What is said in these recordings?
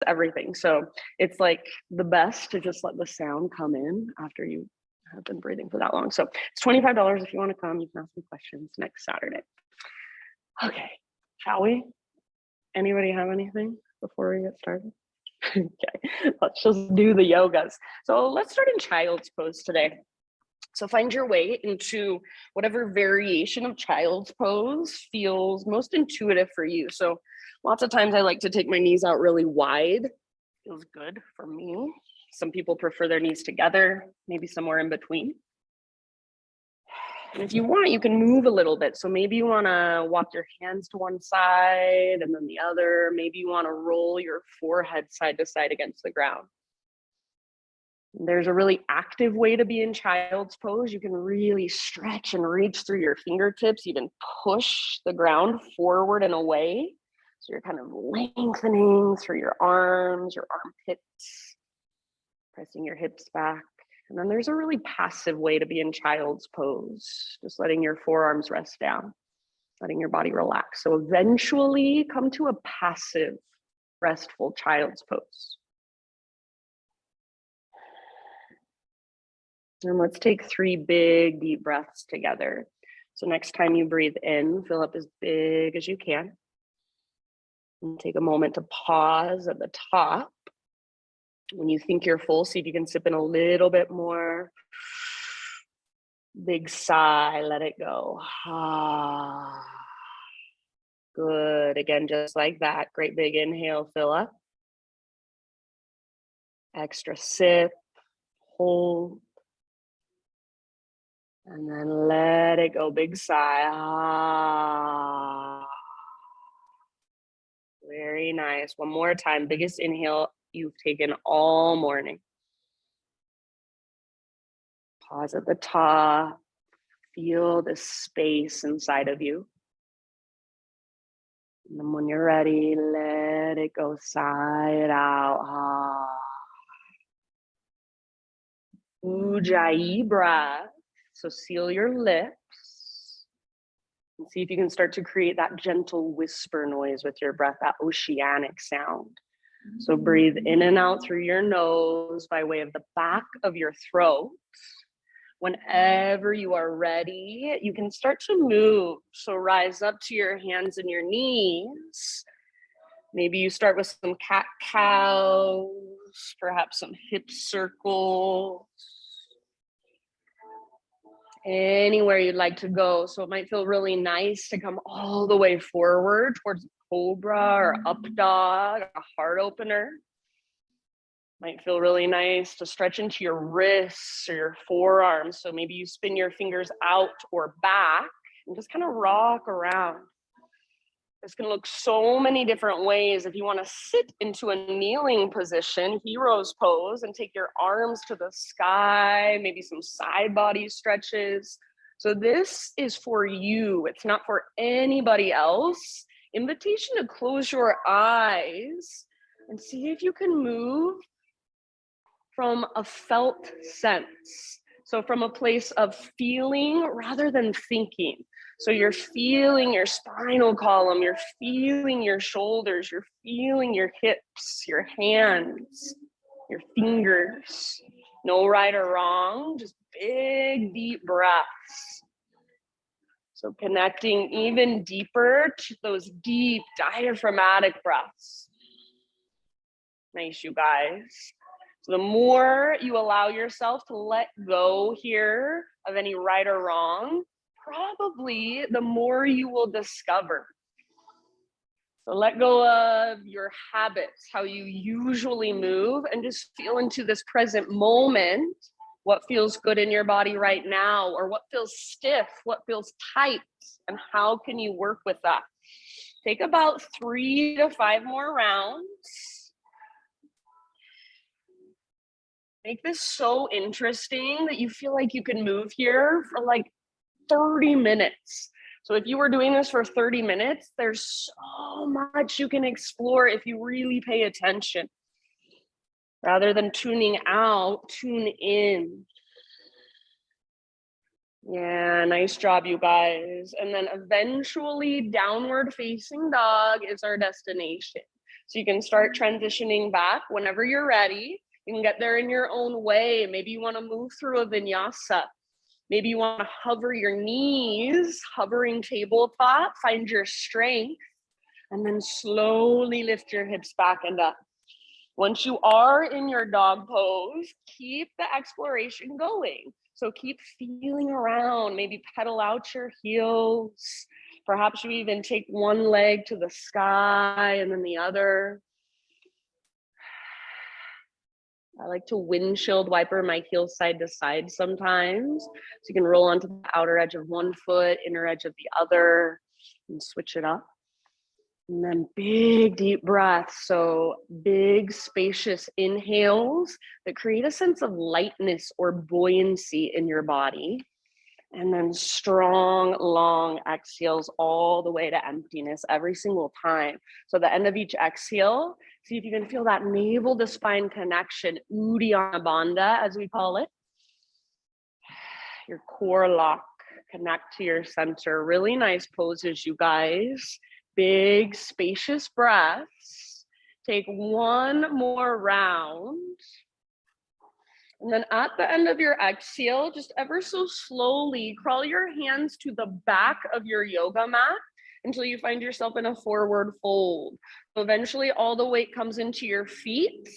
everything. So it's like the best to just let the sound come in after you have been breathing for that long. So it's $25 if you want to come. You can ask me questions next Saturday. Okay, shall we? Anybody have anything before we get started? Okay, let's just do the yogas. So let's start in child's pose today. So find your way into whatever variation of child's pose feels most intuitive for you. So lots of times I like to take my knees out really wide. Feels good for me. Some people prefer their knees together, maybe somewhere in between. And if you want, you can move a little bit. So maybe you want to walk your hands to one side and then the other. Maybe you want to roll your forehead side to side against the ground. There's a really active way to be in child's pose. You can really stretch and reach through your fingertips, even push the ground forward and away. So you're kind of lengthening through your arms, your armpits, pressing your hips back. And then there's a really passive way to be in child's pose, just letting your forearms rest down, letting your body relax. So eventually come to a passive, restful child's pose. And let's take 3 big, deep breaths together. So next time you breathe in, fill up as big as you can. And take a moment to pause at the top. When you think you're full, see if you can sip in a little bit more. Big sigh, let it go. Ah. Good, again, just like that. Great big inhale, fill up. Extra sip, hold. And then let it go, big sigh. Ah. Very nice. One more time, biggest inhale you've taken all morning. Pause at the top. Feel the space inside of you. And then when you're ready, let it go, sigh it out. Ah. Ujjayi breath. So seal your lips. And see if you can start to create that gentle whisper noise with your breath, that oceanic sound. So breathe in and out through your nose by way of the back of your throat. Whenever you are ready, you can start to move. So rise up to your hands and your knees. Maybe you start with some cat-cows, perhaps some hip circles. Anywhere you'd like to go. So it might feel really nice to come all the way forward towards Cobra or up dog, a heart opener. Might feel really nice to stretch into your wrists or your forearms. So maybe you spin your fingers out or back and just kind of rock around. This can look so many different ways. If you want to sit into a kneeling position, hero's pose, and take your arms to the sky, maybe some side body stretches. So this is for you. It's not for anybody else. Invitation to close your eyes and see if you can move from a felt sense. So from a place of feeling rather than thinking. So you're feeling your spinal column, you're feeling your shoulders, you're feeling your hips, your hands, your fingers. No right or wrong, just big, deep breaths. So connecting even deeper to those deep diaphragmatic breaths. Nice, you guys. So the more you allow yourself to let go here of any right or wrong, probably the more you will discover. So let go of your habits, how you usually move, and just feel into this present moment. What feels good in your body right now, or what feels stiff, what feels tight, and how can you work with that? Take about 3 to 5 more rounds. Make this so interesting that you feel like you can move here for like 30 minutes. So if you were doing this for 30 minutes, there's so much you can explore if you really pay attention. Rather than tuning out, tune in. Yeah, nice job, you guys. And then eventually downward facing dog is our destination. So you can start transitioning back whenever you're ready. You can get there in your own way. Maybe you want to move through a vinyasa. Maybe you want to hover your knees, hovering tabletop, find your strength, and then slowly lift your hips back and up. Once you are in your dog pose, keep the exploration going. So keep feeling around, maybe pedal out your heels. Perhaps you even take one leg to the sky and then the other. I like to windshield wiper my heels side to side sometimes. So you can roll onto the outer edge of one foot, inner edge of the other, and switch it up. And then big, deep breaths. So big, spacious inhales that create a sense of lightness or buoyancy in your body. And then strong, long exhales all the way to emptiness every single time. So at the end of each exhale, see if you can feel that navel to spine connection, Uddiyana Bandha, as we call it. Your core lock, connect to your center. Really nice poses, you guys. Big, spacious breaths. Take one more round. And then at the end of your exhale, just ever so slowly, crawl your hands to the back of your yoga mat until you find yourself in a forward fold. So eventually all the weight comes into your feet,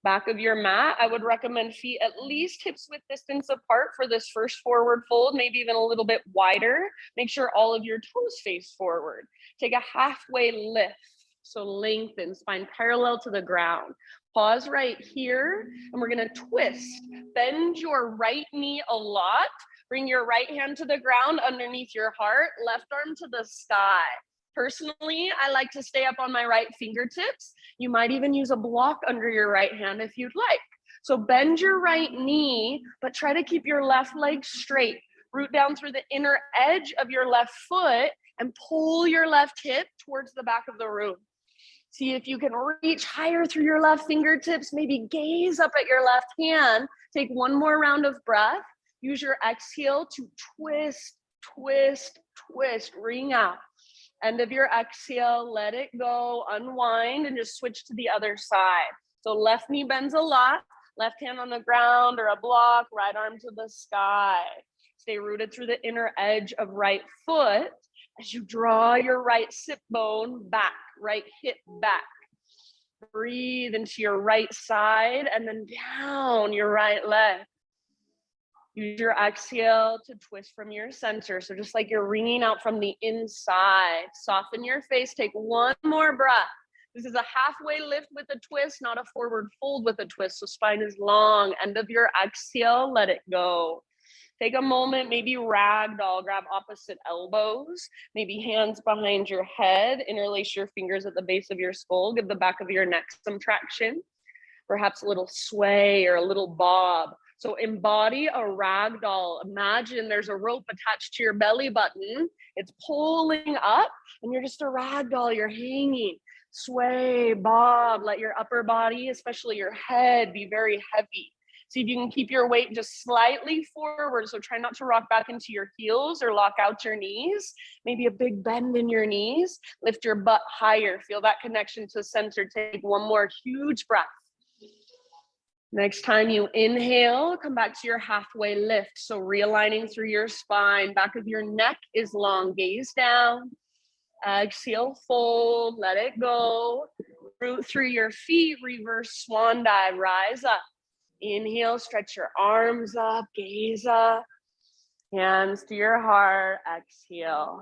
back of your mat. I would recommend feet at least hips width distance apart for this first forward fold, maybe even a little bit wider. Make sure all of your toes face forward. Take a halfway lift. So lengthen, spine parallel to the ground. Pause right here, and we're gonna twist. Bend your right knee a lot. Bring your right hand to the ground underneath your heart, left arm to the sky. Personally, I like to stay up on my right fingertips. You might even use a block under your right hand if you'd like. So bend your right knee, but try to keep your left leg straight. Root down through the inner edge of your left foot and pull your left hip towards the back of the room. See if you can reach higher through your left fingertips, maybe gaze up at your left hand. Take one more round of breath. Use your exhale to twist, twist, twist, ring out. End of your exhale, let it go, unwind, and just switch to the other side. So left knee bends a lot, left hand on the ground or a block, right arm to the sky. Stay rooted through the inner edge of right foot as you draw your right sit bone back, right hip back. Breathe into your right side and then down your right leg. Use your exhale to twist from your center. So just like you're ringing out from the inside, soften your face, take one more breath. This is a halfway lift with a twist, not a forward fold with a twist. So spine is long. End of your exhale, let it go. Take a moment, maybe ragdoll, grab opposite elbows, maybe hands behind your head, interlace your fingers at the base of your skull, give the back of your neck some traction, perhaps a little sway or a little bob. So embody a ragdoll. Imagine there's a rope attached to your belly button. It's pulling up and you're just a ragdoll, you're hanging. Sway, bob, let your upper body, especially your head, be very heavy. See if you can keep your weight just slightly forward. So try not to rock back into your heels or lock out your knees. Maybe a big bend in your knees. Lift your butt higher. Feel that connection to center. Take one more huge breath. Next time you inhale, come back to your halfway lift. So realigning through your spine. Back of your neck is long. Gaze down. Exhale, fold. Let it go. Root through your feet. Reverse swan dive. Rise up. Inhale, stretch your arms up, gaze up, hands to your heart, exhale.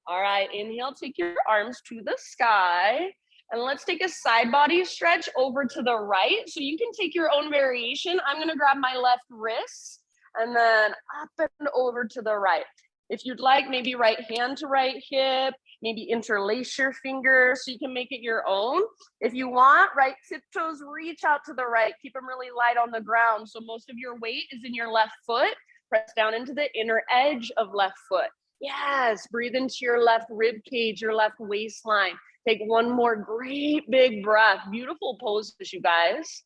All right, inhale, take your arms to the sky, and let's take a side body stretch over to the right. So you can take your own variation. I'm gonna grab my left wrist, and then up and over to the right. If you'd like, maybe right hand to right hip, maybe interlace your fingers so you can make it your own. If you want, right tiptoes reach out to the right. Keep them really light on the ground. So most of your weight is in your left foot. Press down into the inner edge of left foot. Yes, breathe into your left rib cage, your left waistline. Take one more great big breath. Beautiful poses, you guys.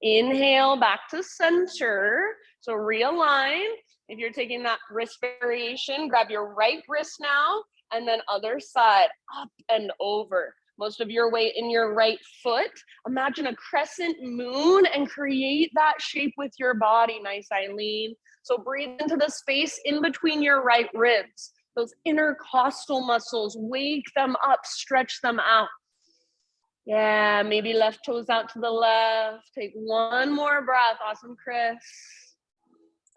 Inhale, back to center. So realign. If you're taking that wrist variation, grab your right wrist now, and then other side, up and over. Most of your weight in your right foot. Imagine a crescent moon and create that shape with your body. Nice, Eileen. So breathe into the space in between your right ribs. Those intercostal muscles, wake them up, stretch them out. Yeah, maybe left toes out to the left. Take one more breath. Awesome, Chris.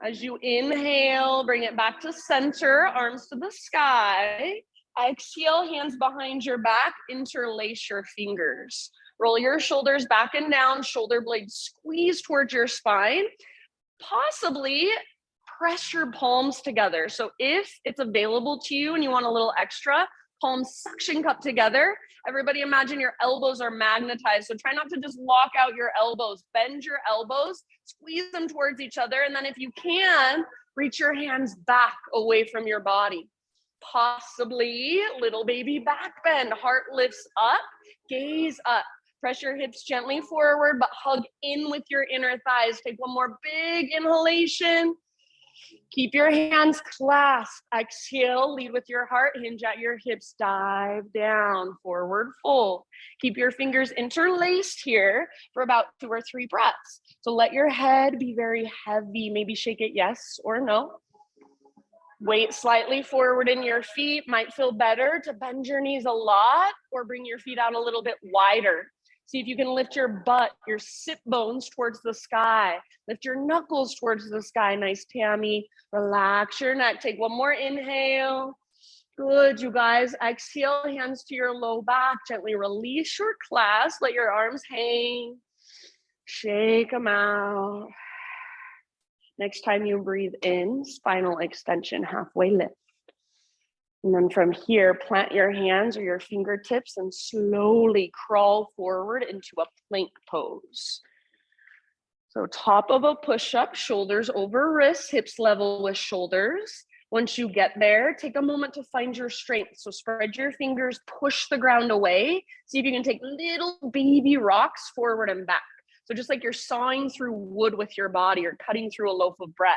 As you inhale, bring it back to center, arms to the sky. Exhale, hands behind your back, interlace your fingers. Roll your shoulders back and down, shoulder blades squeeze towards your spine. Possibly press your palms together. So if it's available to you and you want a little extra, palms suction cup together. Everybody imagine your elbows are magnetized. So try not to just lock out your elbows. Bend your elbows, squeeze them towards each other. And then if you can, reach your hands back away from your body. Possibly little baby back bend. Heart lifts up, gaze up. Press your hips gently forward, but hug in with your inner thighs. Take one more big inhalation. Keep your hands clasped. Exhale, lead with your heart, hinge at your hips, dive down, forward fold. Keep your fingers interlaced here for about 2 or 3 breaths. So let your head be very heavy. Maybe shake it yes or no. Weight slightly forward in your feet. Might feel better to bend your knees a lot or bring your feet out a little bit wider. See if you can lift your butt, your sit bones towards the sky. Lift your knuckles towards the sky. Nice, Tammy. Relax your neck. Take one more inhale. Good, you guys. Exhale, hands to your low back. Gently release your clasp. Let your arms hang. Shake them out. Next time you breathe in, spinal extension, halfway lift. And then from here, plant your hands or your fingertips and slowly crawl forward into a plank pose. So top of a push-up, shoulders over wrists, hips level with shoulders. Once you get there, take a moment to find your strength. So spread your fingers, push the ground away. See if you can take little baby rocks forward and back. So just like you're sawing through wood with your body or cutting through a loaf of bread.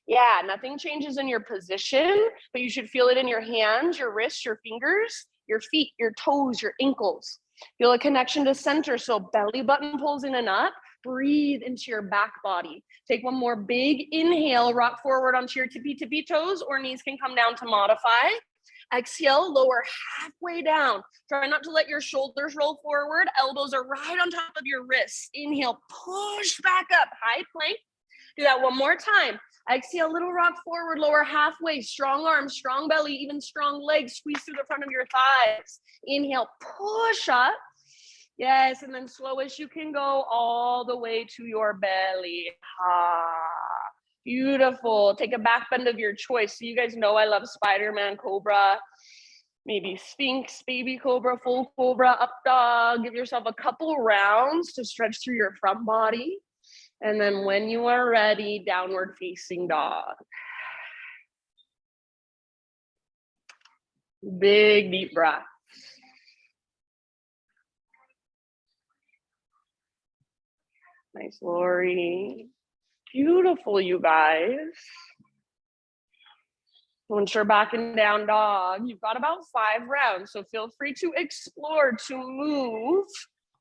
Yeah, nothing changes in your position, but you should feel it in your hands, your wrists, your fingers, your feet, your toes, your ankles. Feel a connection to center. So belly button pulls in and up. Breathe into your back body. Take one more big inhale, rock forward onto your tippy toes, or knees can come down to modify. Exhale, lower halfway down. Try not to let your shoulders roll forward. Elbows are right on top of your wrists. Inhale, push back up, high plank. Do that one more time. Exhale, little rock forward, lower halfway. Strong arms, strong belly, even strong legs. Squeeze through the front of your thighs. Inhale, push up. Yes, and then slow as you can go all the way to your belly. Beautiful. Take a back bend of your choice. So you guys know I love Spider-Man, Cobra, maybe Sphinx, baby Cobra, full Cobra, up dog. Give yourself a couple rounds to stretch through your front body. And then when you are ready, downward facing dog. Big deep breath. Nice, Lori. Beautiful, you guys. Once you're back in down dog, you've got about 5 rounds. So feel free to explore, to move,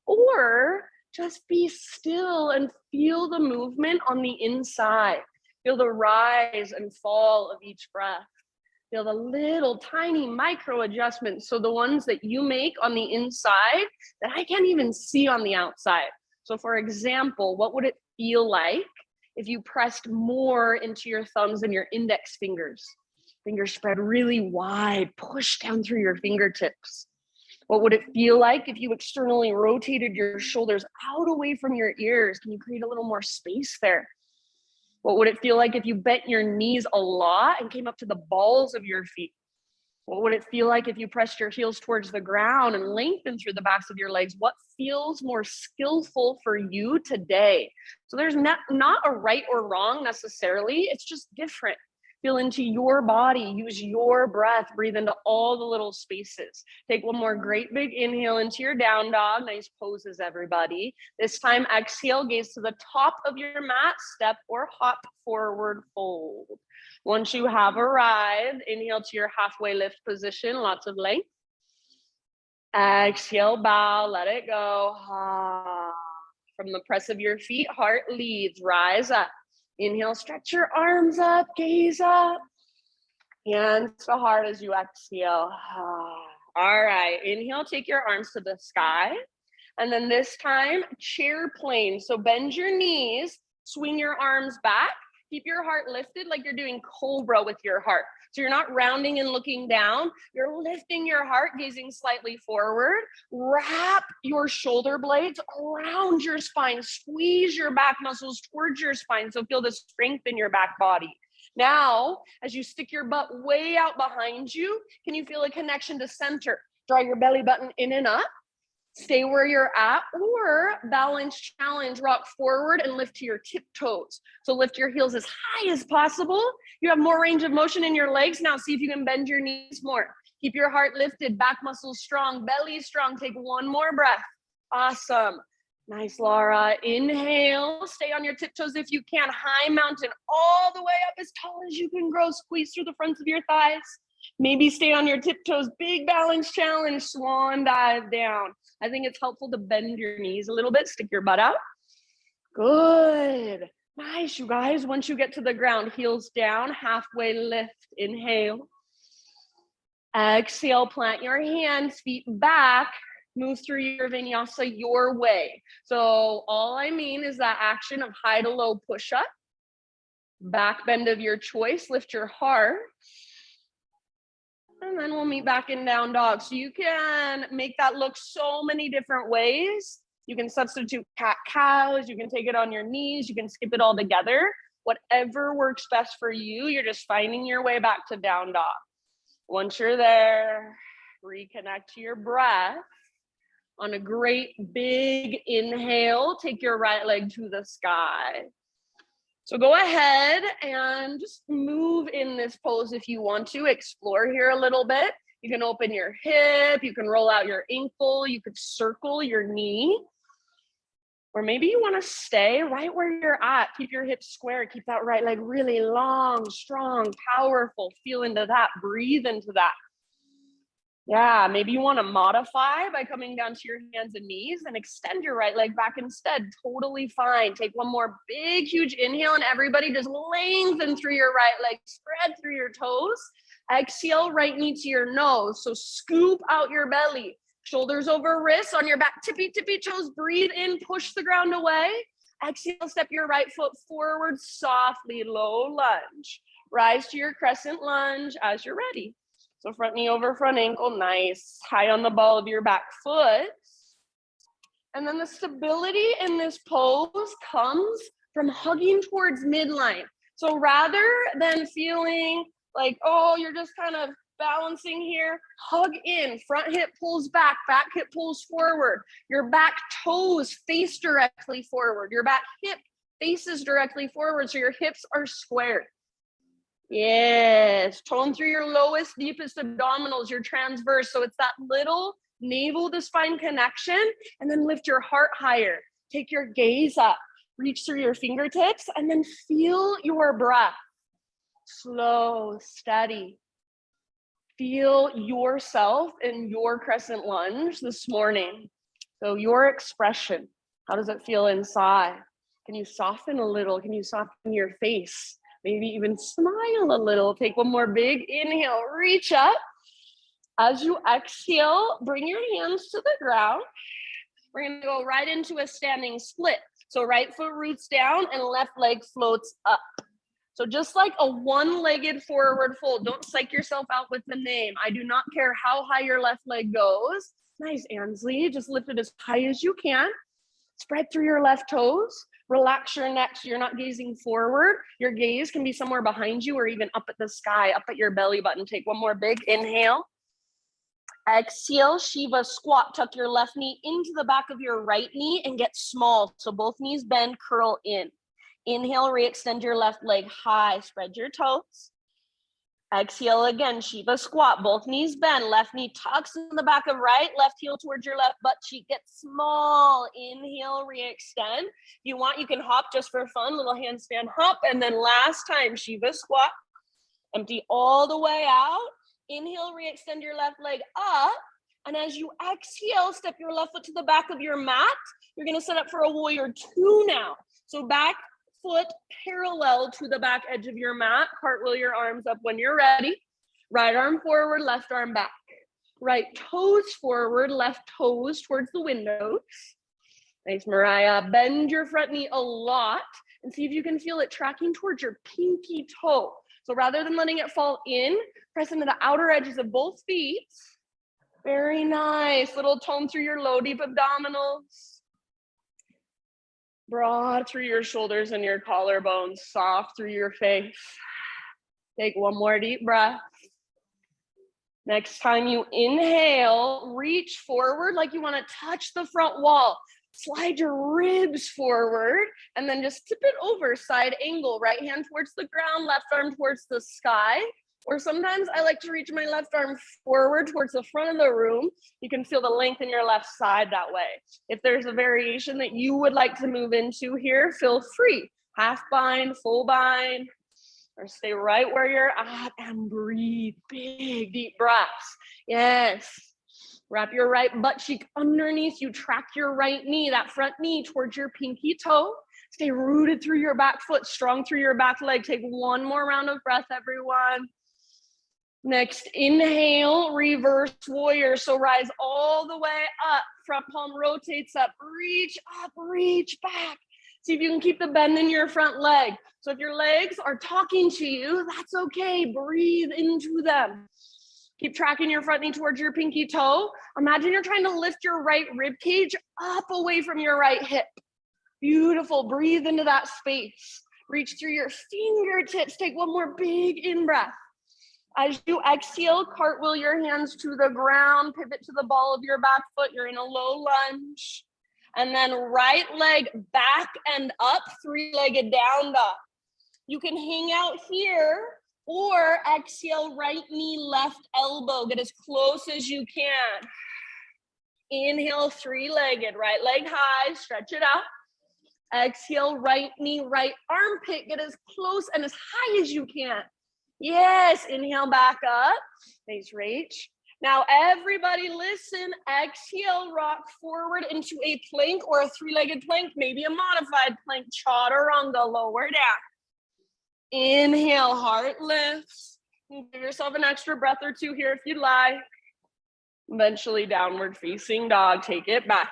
or just be still and feel the movement on the inside. Feel the rise and fall of each breath. Feel the little tiny micro adjustments. So the ones that you make on the inside that I can't even see on the outside. So for example, what would it feel like if you pressed more into your thumbs and your index fingers? Fingers spread really wide, push down through your fingertips. What would it feel like if you externally rotated your shoulders out away from your ears? Can you create a little more space there? What would it feel like if you bent your knees a lot and came up to the balls of your feet? What would it feel like if you pressed your heels towards the ground and lengthened through the backs of your legs? What feels more skillful for you today? So there's not a right or wrong necessarily. It's just different. Feel into your body, use your breath, breathe into all the little spaces. Take one more great big inhale into your down dog. Nice poses, everybody. This time, exhale, gaze to the top of your mat, step or hop forward fold. Once you have arrived, inhale to your halfway lift position, lots of length. Exhale, bow, let it go. From the press of your feet, heart leads, rise up. Inhale, stretch your arms up, gaze up. Hands to heart as you exhale. All right, inhale, take your arms to the sky. And then this time, chair plane. So bend your knees, swing your arms back, keep your heart lifted like you're doing Cobra with your heart. So you're not rounding and looking down, you're lifting your heart, gazing slightly forward. Wrap your shoulder blades around your spine, squeeze your back muscles towards your spine. So feel the strength in your back body. Now, as you stick your butt way out behind you, can you feel a connection to center? Draw your belly button in and up. Stay where you're at, or balance challenge, rock forward and lift to your tiptoes. So lift your heels as high as possible. You have more range of motion in your legs. Now see if you can bend your knees more. Keep your heart lifted, back muscles strong, belly strong. Take one more breath. Awesome. Nice, Laura. Inhale, stay on your tiptoes if you can. High mountain, all the way up as tall as you can grow. Squeeze through the fronts of your thighs. Maybe stay on your tiptoes. Big balance challenge, swan dive down. I think it's helpful to bend your knees a little bit. Stick your butt out. Good. Nice, you guys. Once you get to the ground, heels down, halfway lift. Inhale. Exhale, plant your hands, feet back. Move through your vinyasa your way. So all I mean is that action of high to low push-up. Back bend of your choice. Lift your heart. And then we'll meet back in down dog. So you can make that look so many different ways. You can substitute cat-cows. You can take it on your knees. You can skip it all together. Whatever works best for you, you're just finding your way back to down dog. Once you're there, reconnect to your breath. On a great big inhale, take your right leg to the sky. So go ahead and just move in this pose if you want to. Explore here a little bit. You can open your hip, you can roll out your ankle, you could circle your knee. Or maybe you want to stay right where you're at. Keep your hips square, keep that right leg really long, strong, powerful. Feel into that, breathe into that. Yeah, maybe you want to modify by coming down to your hands and knees and extend your right leg back instead. Totally fine. Take one more big, huge inhale, and everybody just lengthen through your right leg, spread through your toes. Exhale, right knee to your nose. So scoop out your belly, shoulders over wrists on your back, tippy toes. Breathe in, push the ground away. Exhale, step your right foot forward softly, low lunge. Rise to your crescent lunge as you're ready. So front knee over front ankle, nice. High on the ball of your back foot. And then the stability in this pose comes from hugging towards midline. So rather than feeling like, oh, you're just kind of balancing here, hug in. Front hip pulls back hip pulls forward. Your back toes face directly forward. Your back hip faces directly forward, so your hips are squared. Yes, tone through your lowest, deepest abdominals, your transverse. So it's that little navel to spine connection, and then lift your heart higher. Take your gaze up, reach through your fingertips, and then feel your breath. Slow, steady. Feel yourself in your crescent lunge this morning. So your expression, how does it feel inside? Can you soften a little? Can you soften your face? Maybe even smile a little. Take one more big inhale, reach up. As you exhale, bring your hands to the ground. We're gonna go right into a standing split. So right foot roots down and left leg floats up. So just like a one-legged forward fold, don't psych yourself out with the name. I do not care how high your left leg goes. Nice, Ansley, just lift it as high as you can. Spread through your left toes. Relax your neck so you're not gazing forward. Your gaze can be somewhere behind you or even up at the sky, up at your belly button. Take one more big inhale. Exhale, Shiva squat. Tuck your left knee into the back of your right knee and get small. So both knees bend, curl in. Inhale, re-extend your left leg high. Spread your toes. Exhale again, Shiva squat, both knees bend, left knee tucks in the back of right, left heel towards your left butt cheek, get small. Inhale, re-extend. If you want, you can hop just for fun, little handstand hop. And then last time, Shiva squat, empty all the way out. Inhale, re-extend your left leg up. And as you exhale, step your left foot to the back of your mat. You're gonna set up for a warrior two now. So back foot parallel to the back edge of your mat. Cartwheel your arms up when you're ready. Right arm forward, left arm back. Right toes forward, left toes towards the windows. Nice, Mariah. Bend your front knee a lot and see if you can feel it tracking towards your pinky toe. So rather than letting it fall in, press into the outer edges of both feet. Very nice. Little tone through your low, deep abdominals. Broad through your shoulders and your collarbones. Soft through your face. Take one more deep breath. Next time you inhale, reach forward like you want to touch the front wall. Slide your ribs forward and then just tip it over, side angle. Right hand towards the ground, left arm towards the sky. Or sometimes I like to reach my left arm forward towards the front of the room. You can feel the length in your left side that way. If there's a variation that you would like to move into here, feel free. Half bind, full bind, or stay right where you're at and breathe. Big, deep breaths. Yes. Wrap your right butt cheek underneath you. Track your right knee, that front knee towards your pinky toe. Stay rooted through your back foot, strong through your back leg. Take one more round of breath, everyone. Next, inhale, reverse warrior. So rise all the way up. Front palm rotates up, reach back. See if you can keep the bend in your front leg. So if your legs are talking to you, that's okay. Breathe into them. Keep tracking your front knee towards your pinky toe. Imagine you're trying to lift your right rib cage up away from your right hip. Beautiful. Breathe into that space. Reach through your fingertips. Take one more big in-breath. As you exhale, cartwheel your hands to the ground. Pivot to the ball of your back foot. You're in a low lunge. And then right leg back and up, three-legged down dog. You can hang out here or exhale, right knee, left elbow. Get as close as you can. Inhale, three-legged, right leg high, stretch it out. Exhale, right knee, right armpit. Get as close and as high as you can. Yes, inhale back up. Nice reach. Now everybody listen, exhale, rock forward into a plank or a three-legged plank, maybe a modified plank, Chaturanga, lower down. Inhale, heart lifts. Give yourself an extra breath or two here if you'd like. Eventually downward facing dog, take it back.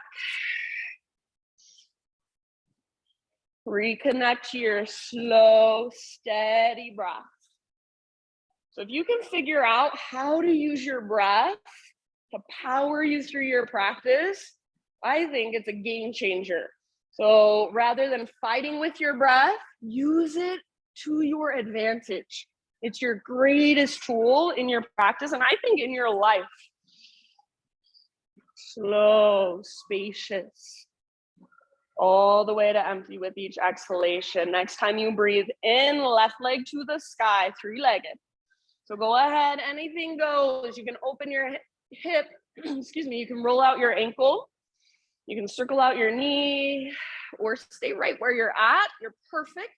Reconnect to your slow, steady breath. So if you can figure out how to use your breath to power you through your practice, I think it's a game changer. So rather than fighting with your breath, use it to your advantage. It's your greatest tool in your practice, and I think in your life. Slow, spacious, all the way to empty with each exhalation. Next time you breathe in, left leg to the sky, three-legged. So go ahead, anything goes. You can open your hip, excuse me, you can roll out your ankle. You can circle out your knee or stay right where you're at. You're perfect.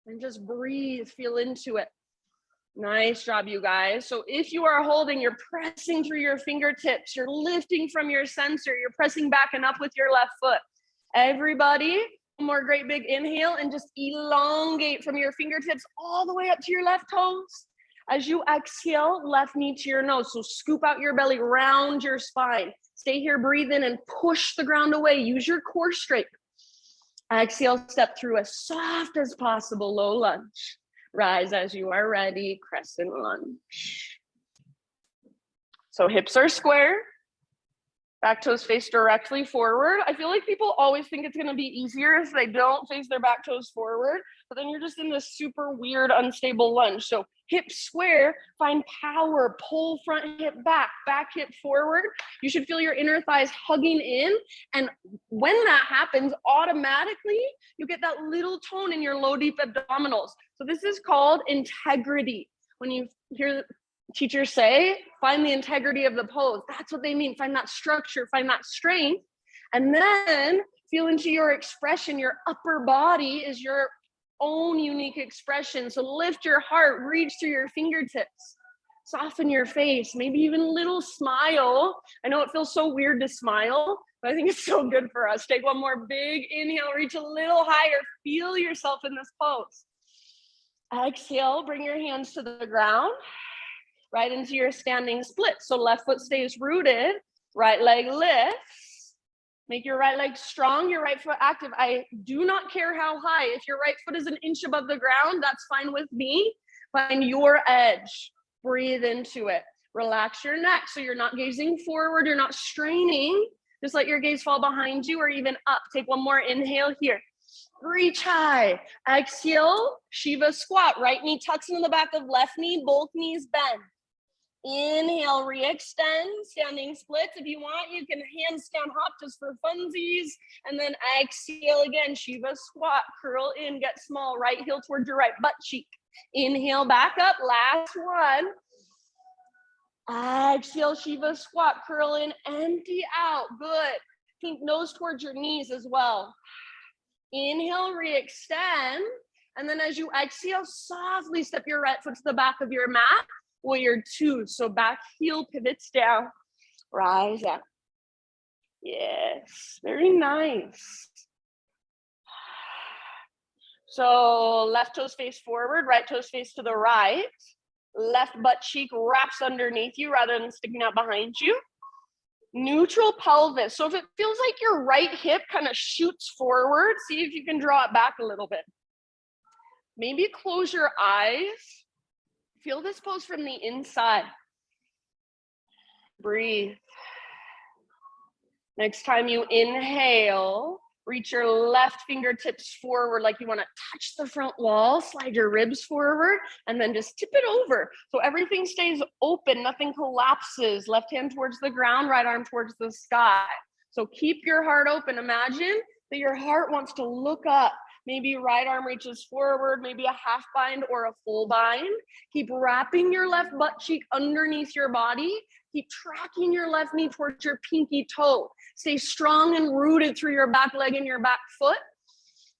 And just breathe, feel into it. Nice job, you guys. So if you are holding, you're pressing through your fingertips. You're lifting from your sensor. You're pressing back and up with your left foot. Everybody, one more great big inhale and just elongate from your fingertips all the way up to your left toes. As you exhale, left knee to your nose. So scoop out your belly, round your spine. Stay here, breathe in and push the ground away. Use your core straight. Exhale, step through as soft as possible, low lunge. Rise as you are ready, crescent lunge. So hips are square. Back toes face directly forward. I feel like people always think it's gonna be easier if they don't face their back toes forward, but then you're just in this super weird, unstable lunge. So hips square, find power, pull front hip back, back hip forward. You should feel your inner thighs hugging in. And when that happens, automatically, you get that little tone in your low, deep abdominals. So this is called integrity. When you hear teachers say, find the integrity of the pose. That's what they mean. Find that structure, find that strength, and then feel into your expression. Your upper body is your own unique expression. So lift your heart, reach through your fingertips. Soften your face, maybe even a little smile. I know it feels so weird to smile, but I think it's so good for us. Take one more big inhale, reach a little higher. Feel yourself in this pose. Exhale, bring your hands to the ground, right into your standing split. So left foot stays rooted, right leg lifts. Make your right leg strong, your right foot active. I do not care how high. If your right foot is an inch above the ground, that's fine with me. Find your edge. Breathe into it. Relax your neck so you're not gazing forward, you're not straining. Just let your gaze fall behind you or even up. Take one more inhale here. Reach high. Exhale, Shiva squat. Right knee tucks into the back of left knee, both knees bend. Inhale, re-extend, standing splits. If you want, you can handstand hop just for funsies. And then exhale again, Shiva squat. Curl in, get small. Right heel towards your right butt cheek. Inhale, back up. Last one. Exhale, Shiva squat. Curl in, empty out. Good. Keep nose towards your knees as well. Inhale, re-extend. And then as you exhale, softly step your right foot to the back of your mat. Warrior two. So back heel pivots down. Rise up. Yes, very nice. So left toes face forward, right toes face to the right. Left butt cheek wraps underneath you rather than sticking out behind you. Neutral pelvis. So if it feels like your right hip kind of shoots forward, see if you can draw it back a little bit. Maybe close your eyes. Feel this pose from the inside. Breathe. Next time you inhale, reach your left fingertips forward like you want to touch the front wall, slide your ribs forward, and then just tip it over. So everything stays open, nothing collapses. Left hand towards the ground, right arm towards the sky. So keep your heart open. Imagine that your heart wants to look up. Maybe right arm reaches forward, maybe a half bind or a full bind. Keep wrapping your left butt cheek underneath your body. Keep tracking your left knee towards your pinky toe. Stay strong and rooted through your back leg and your back foot.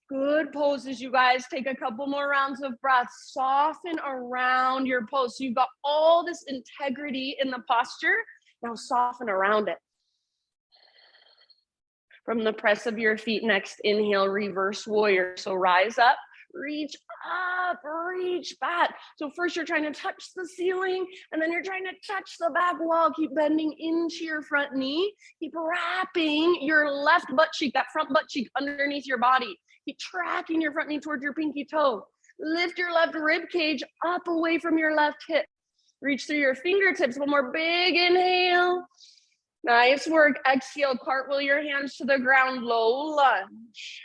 Good poses, you guys. Take a couple more rounds of breath. Soften around your pose. So you've got all this integrity in the posture. Now soften around it. From the press of your feet, next inhale, reverse warrior. So rise up, reach up, reach back. So first you're trying to touch the ceiling, and then you're trying to touch the back wall. Keep bending into your front knee. Keep wrapping your left butt cheek, that front butt cheek underneath your body. Keep tracking your front knee towards your pinky toe. Lift your left rib cage up away from your left hip. Reach through your fingertips. One more big inhale. Nice work. Exhale, cartwheel your hands to the ground, low lunge.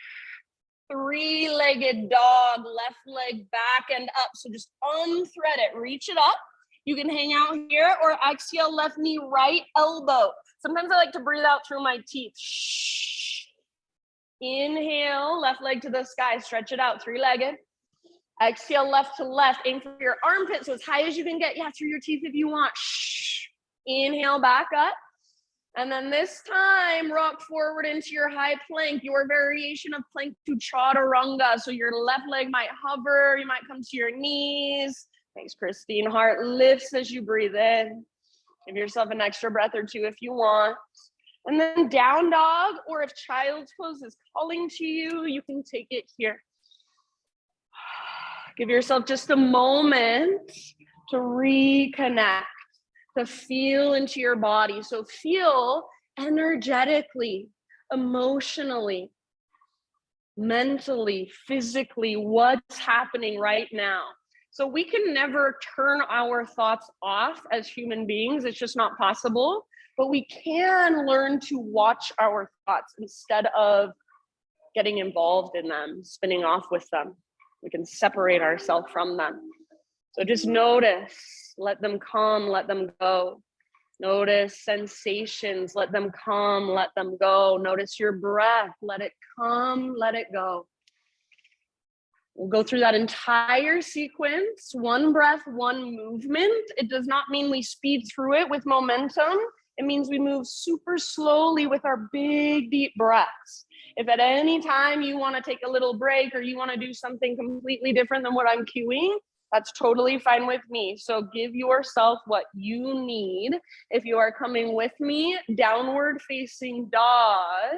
Three-legged dog, left leg back and up. So just unthread it, reach it up. You can hang out here or exhale, left knee, right elbow. Sometimes I like to breathe out through my teeth. Inhale, left leg to the sky, stretch it out, three-legged. Exhale, left to left, aim for your armpit, so as high as you can get. Yeah, through your teeth if you want. Inhale, back up. And then this time, rock forward into your high plank, your variation of plank to Chaturanga. So your left leg might hover, you might come to your knees. Thanks, Christine. Heart lifts as you breathe in. Give yourself an extra breath or two if you want. And then down dog, or if child's pose is calling to you, you can take it here. Give yourself just a moment to reconnect, to feel into your body. So feel energetically, emotionally, mentally, physically, what's happening right now. So we can never turn our thoughts off as human beings. It's just not possible. But we can learn to watch our thoughts instead of getting involved in them, spinning off with them. We can separate ourselves from them. So just notice, let them come, let them go. Notice sensations, let them come, let them go. Notice your breath, let it come, let it go. We'll go through that entire sequence, one breath, one movement. It does not mean we speed through it with momentum. It means we move super slowly with our big, deep breaths. If at any time you want to take a little break or you want to do something completely different than what I'm cueing, That's totally fine with me. So give yourself what you need. If you are coming with me, downward facing dog.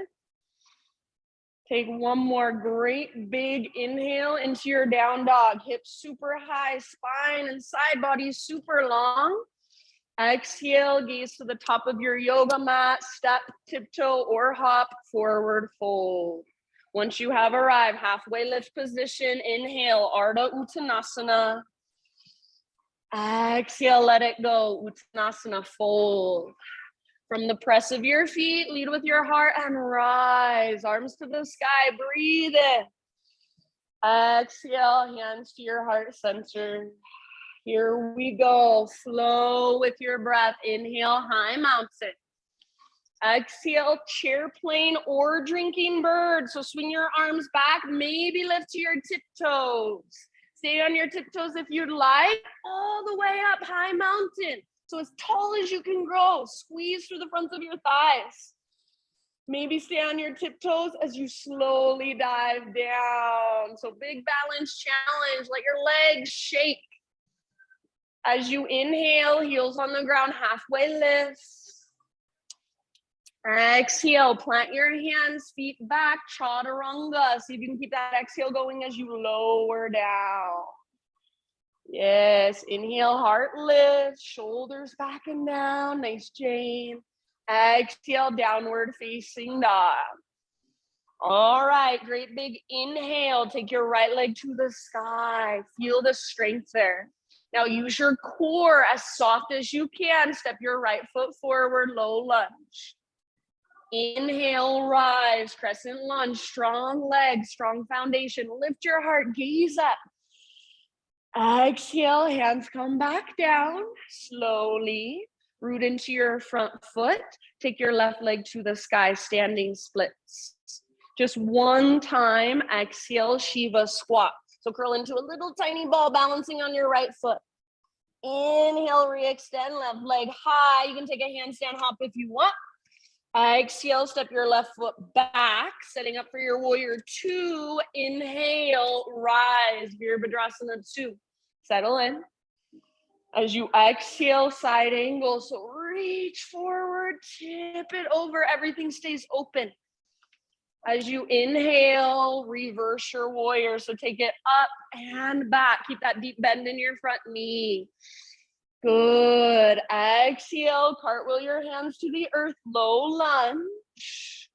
Take one more great big inhale into your down dog. Hips super high, spine and side body super long. Exhale, gaze to the top of your yoga mat, step, tiptoe, or hop, forward fold. Once you have arrived, halfway lift position, inhale, Ardha Uttanasana. Exhale, let it go, Uttanasana, fold. From the press of your feet, lead with your heart and rise. Arms to the sky, breathe in. Exhale, hands to your heart center. Here we go. Flow with your breath. Inhale, high mountain. Exhale, chair plane or drinking bird. So swing your arms back, maybe lift to your tiptoes. Stay on your tiptoes if you'd like. All the way up, high mountain. So as tall as you can grow. Squeeze through the fronts of your thighs. Maybe stay on your tiptoes as you slowly dive down. So big balance challenge. Let your legs shake. As you inhale, heels on the ground, halfway lift. Exhale, plant your hands, feet back, Chaturanga. See if you can keep that exhale going as you lower down. Yes, inhale, heart lift, shoulders back and down, nice Jane. Exhale, downward facing dog. All right, great big inhale. Take your right leg to the sky. Feel the strength there. Now use your core as soft as you can. Step your right foot forward, low lunge. Inhale, rise, crescent lunge, strong legs, strong foundation. Lift your heart, gaze up. Exhale, hands come back down slowly. Root into your front foot. Take your left leg to the sky, standing splits. Just one time, exhale, Shiva squat. So curl into a little tiny ball, balancing on your right foot. Inhale, re-extend, left leg high. You can take a handstand hop if you want. Exhale, step your left foot back, setting up for your warrior two. Inhale, rise, Virabhadrasana 2. Settle in. As you exhale, side angle. So reach forward, tip it over. Everything stays open. As you inhale, reverse your warrior. So take it up and back. Keep that deep bend in your front knee. Good. Exhale, cartwheel your hands to the earth, low lunge.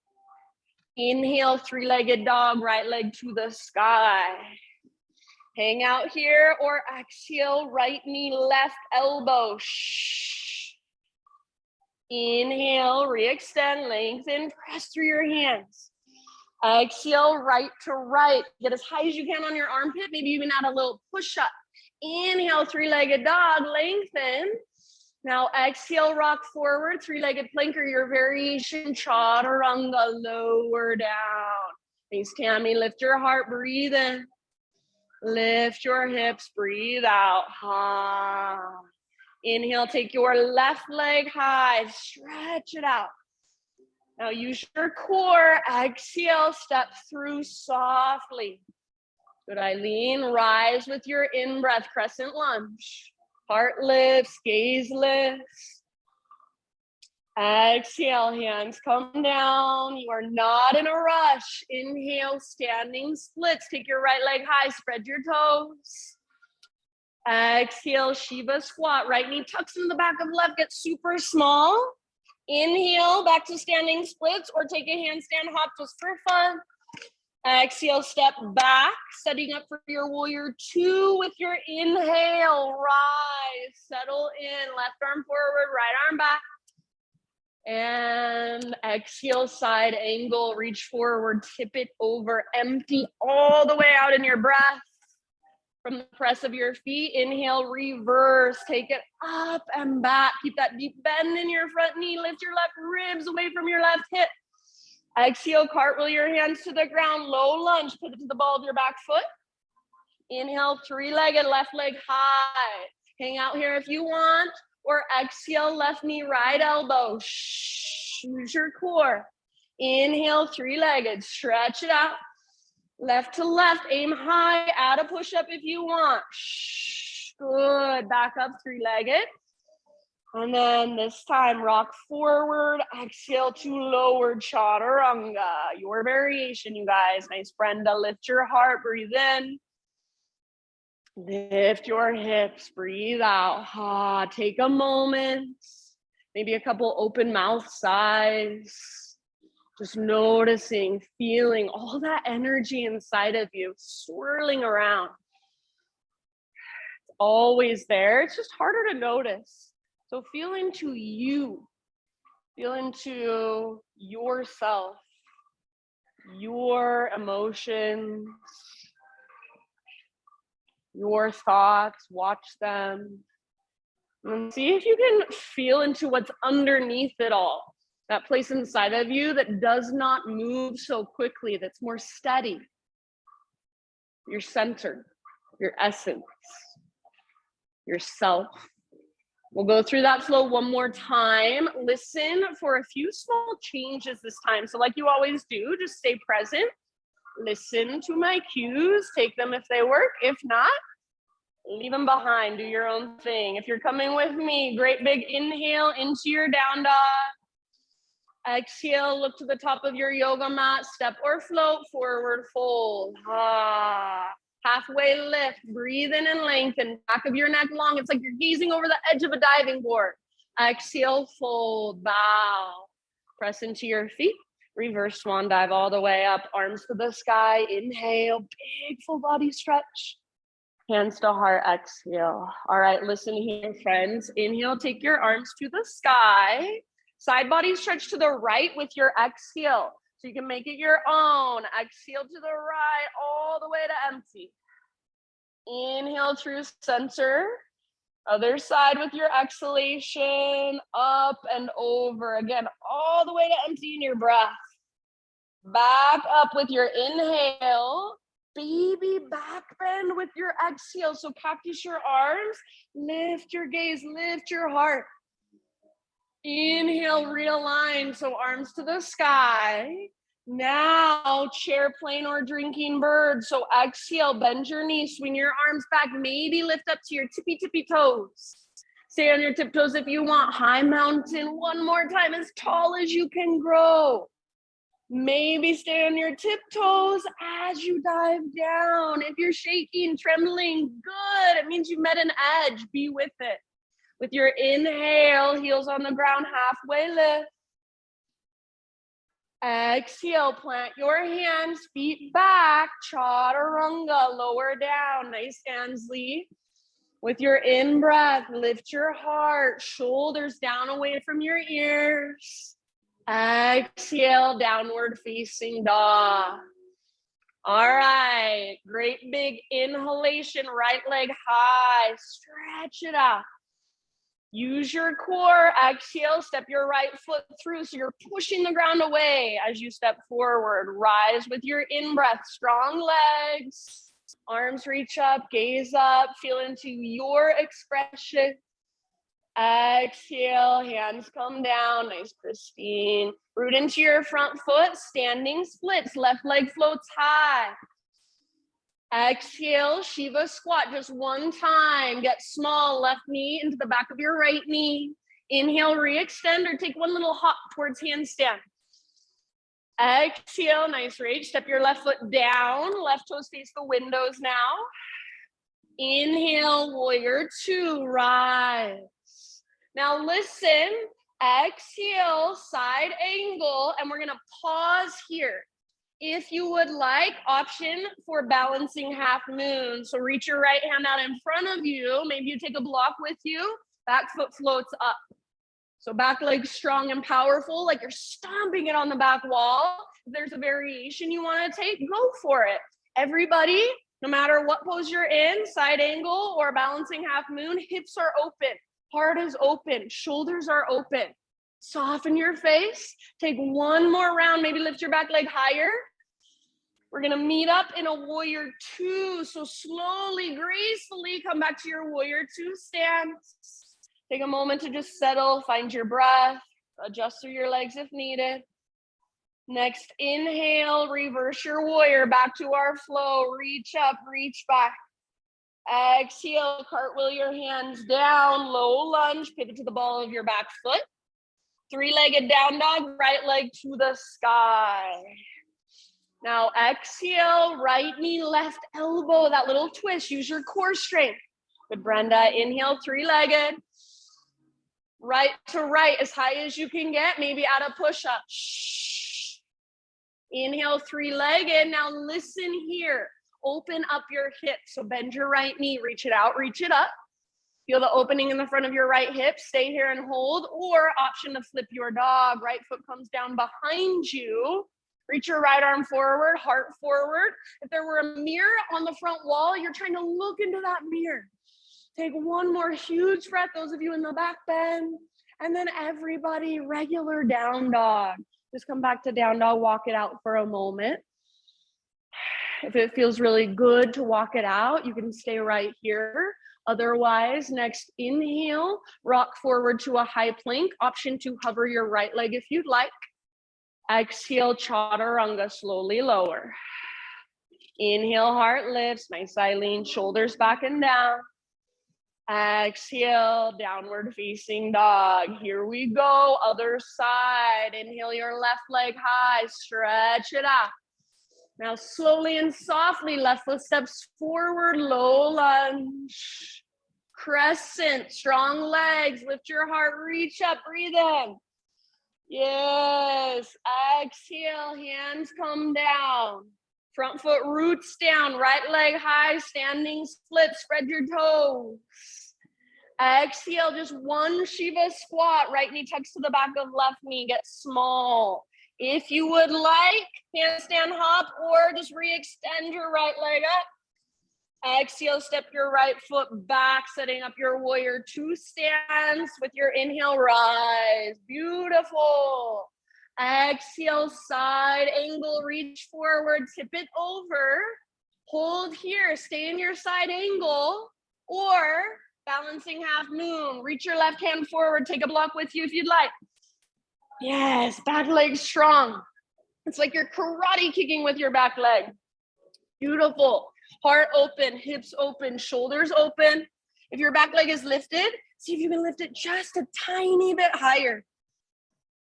Inhale, three-legged dog, right leg to the sky. Hang out here or exhale, right knee, left elbow. Inhale, re-extend, lengthen, press through your hands. Exhale, right to right. Get as high as you can on your armpit, maybe even add a little push-up. Inhale, three-legged dog, lengthen. Now exhale, rock forward, three-legged plank or your variation, Chaturanga, lower down. Nice, Tammy, lift your heart, breathe in. Lift your hips, breathe out. Ha. Inhale, take your left leg high, stretch it out. Now use your core, exhale, step through softly. Good, Eileen, rise with your in-breath, crescent lunge. Heart lifts, gaze lifts. Exhale, hands come down. You are not in a rush. Inhale, standing splits. Take your right leg high, spread your toes. Exhale, Shiva squat. Right knee tucks in the back of left, get super small. Inhale, back to standing splits or take a handstand hop just for fun. Exhale, step back, setting up for your warrior two with your inhale. Rise, settle in, left arm forward, right arm back. And exhale, side angle, reach forward, tip it over, empty all the way out in your breath. From the press of your feet, inhale, reverse, take it up and back. Keep that deep bend in your front knee, lift your left ribs away from your left hip. Exhale, cartwheel your hands to the ground, low lunge, pivot to the ball of your back foot. Inhale, three-legged, left leg high. Hang out here if you want, or exhale, left knee, right elbow. Use your core. Inhale, three-legged, stretch it out. Left to left, aim high, add a push-up if you want. Good. Back up, three-legged. And then this time, rock forward. Exhale to lower Chaturanga. Your variation, you guys. Nice, Brenda. Lift your heart. Breathe in. Lift your hips. Breathe out. Take a moment. Maybe a couple open mouth sighs. Just noticing, feeling all that energy inside of you swirling around. It's always there. It's just harder to notice. So feel into you. Feel into yourself, your emotions, your thoughts. Watch them. And see if you can feel into what's underneath it all. That place inside of you that does not move so quickly, that's more steady. Your center, your essence, yourself. We'll go through that flow one more time. Listen for a few small changes this time. So like you always do, just stay present. Listen to my cues. Take them if they work. If not, leave them behind. Do your own thing. If you're coming with me, great big inhale into your down dog. Exhale, look to the top of your yoga mat, step or float, forward fold. Halfway lift, breathe in and lengthen, back of your neck long. It's like you're gazing over the edge of a diving board. Exhale, fold, bow. Press into your feet, reverse swan dive all the way up, arms to the sky. Inhale, big full body stretch. Hands to heart, exhale. All right, listen here, friends. Inhale, take your arms to the sky. Side body stretch to the right with your exhale. So you can make it your own. Exhale to the right, all the way to empty. Inhale through center. Other side with your exhalation. Up and over. Again, all the way to empty in your breath. Back up with your inhale. Baby back bend with your exhale. So cactus your arms. Lift your gaze, lift your heart. Inhale, realign, so arms to the sky. Now, chair, plane, or drinking bird. So exhale, bend your knees, swing your arms back, maybe lift up to your tippy toes. Stay on your tiptoes if you want. High mountain, one more time, as tall as you can grow. Maybe stay on your tiptoes as you dive down. If you're shaking, trembling, good. It means you met an edge. Be with it. With your inhale, heels on the ground, halfway lift. Exhale, plant your hands, feet back, Chaturanga, lower down, nice Ansley. With your in-breath, lift your heart, shoulders down away from your ears. Exhale, downward facing dog. All right, great big inhalation, right leg high, stretch it out. Use your core. Exhale, step your right foot through. So you're pushing the ground away as you step forward. Rise with your in-breath. Strong legs. Arms reach up, gaze up. Feel into your expression. Exhale, hands come down. Nice, pristine. Root into your front foot. Standing splits. Left leg floats high. Exhale, Shiva squat just one time. Get small, left knee into the back of your right knee. Inhale, re-extend or take one little hop towards handstand. Exhale, nice reach. Step your left foot down. Left toes face the windows now. Inhale, warrior two, rise. Now listen, exhale, side angle, and we're gonna pause here. If you would like, option for balancing half moon. So reach your right hand out in front of you. Maybe you take a block with you. Back foot floats up. So back leg strong and powerful, like you're stomping it on the back wall. If there's a variation you want to take, go for it. Everybody, no matter what pose you're in, side angle or balancing half moon, hips are open, heart is open, shoulders are open. Soften your face. Take one more round. Maybe lift your back leg higher. We're going to meet up in a warrior two. So slowly, gracefully come back to your warrior two stance. Take a moment to just settle, find your breath, adjust through your legs if needed. Next, inhale, reverse your warrior back to our flow. Reach up, reach back. Exhale, cartwheel your hands down, low lunge, pivot to the ball of your back foot. Three-legged down dog, right leg to the sky. Now exhale, right knee, left elbow, that little twist, use your core strength. Good, Brenda, inhale, three-legged. Right to right, as high as you can get, maybe add a push-up. Inhale, three-legged. Now listen here. Open up your hips. So bend your right knee, reach it out, reach it up. Feel the opening in the front of your right hip. Stay here and hold, or option to flip your dog. Right foot comes down behind you. Reach your right arm forward, heart forward. If there were a mirror on the front wall, you're trying to look into that mirror. Take one more huge breath, those of you in the back bend. And then everybody, regular down dog. Just come back to down dog, walk it out for a moment. If it feels really good to walk it out, you can stay right here. Otherwise, next inhale, rock forward to a high plank. Option to hover your right leg if you'd like. Exhale, Chaturanga, slowly lower. Inhale, heart lifts, nice side lean, shoulders back and down. Exhale, downward facing dog. Here we go, other side. Inhale your left leg high, stretch it out. Now slowly and softly, left foot steps forward, low lunge. Crescent, strong legs, lift your heart, reach up, breathe in. Yes, exhale, hands come down. Front foot roots down, right leg high, standing split, spread your toes. Exhale, just one Shiva squat, right knee tucks to the back of left knee, get small. If you would like, handstand hop, or just re-extend your right leg up. Exhale, step your right foot back, setting up your warrior two stance with your inhale, rise. Beautiful. Exhale, side angle, reach forward, tip it over. Hold here, stay in your side angle, or balancing half moon. Reach your left hand forward, take a block with you if you'd like. Yes, back leg strong. It's like you're karate kicking with your back leg. Beautiful. Heart open, hips open, shoulders open. If your back leg is lifted, see if you can lift it just a tiny bit higher.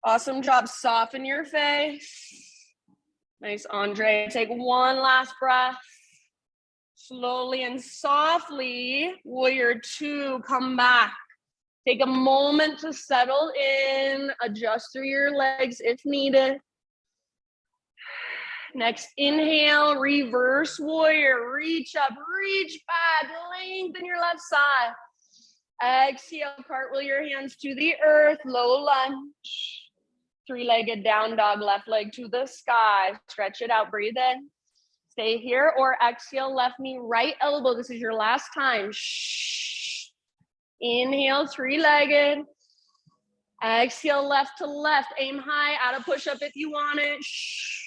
Awesome job. Soften your face. Nice, Andre. Take one last breath. Slowly and softly, warrior two, come back. Take a moment to settle in, adjust through your legs if needed. Next inhale, reverse warrior, reach up, reach back, lengthen your left side. Exhale, cartwheel your hands to the earth, low lunge. Three-legged down dog, left leg to the sky. Stretch it out, breathe in. Stay here, or exhale, left knee, right elbow. This is your last time. Shh. Inhale, three-legged. Exhale, left to left. Aim high, add a push-up if you want it. Shh.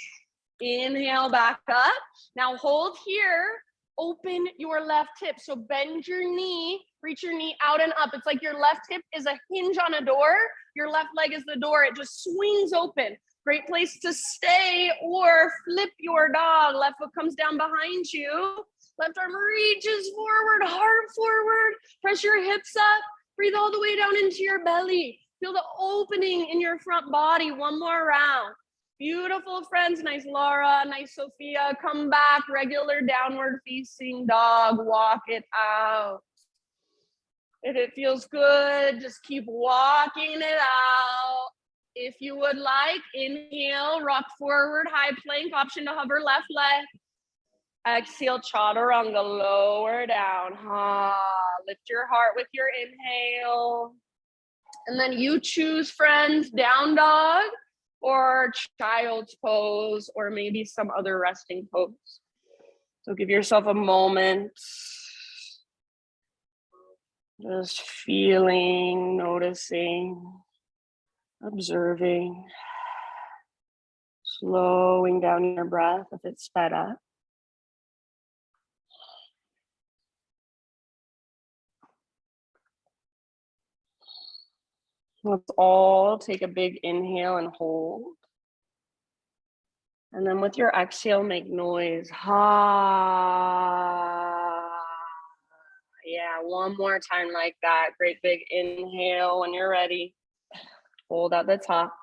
Inhale, back up. Now hold here. Open your left hip. So bend your knee, reach your knee out and up. It's like your left hip is a hinge on a door. Your left leg is the door. It just swings open. Great place to stay, or flip your dog. Left foot comes down behind you. Left arm reaches forward, heart forward. Press your hips up. Breathe all the way down into your belly. Feel the opening in your front body. One more round. Beautiful, friends. Nice, Laura. Nice, Sophia. Come back. Regular downward facing dog. Walk it out. If it feels good, just keep walking it out. If you would like, inhale, rock forward, high plank, option to hover left leg. Exhale, Chaturanga, lower down. Lift your heart with your inhale. And then you choose, friends, down dog or child's pose, or maybe some other resting pose. So give yourself a moment. Just feeling, noticing, observing, slowing down your breath if it's sped up. Let's all take a big inhale and hold. And then with your exhale, make noise. Ha. one more time like that. Great big inhale when you're ready. Hold at the top.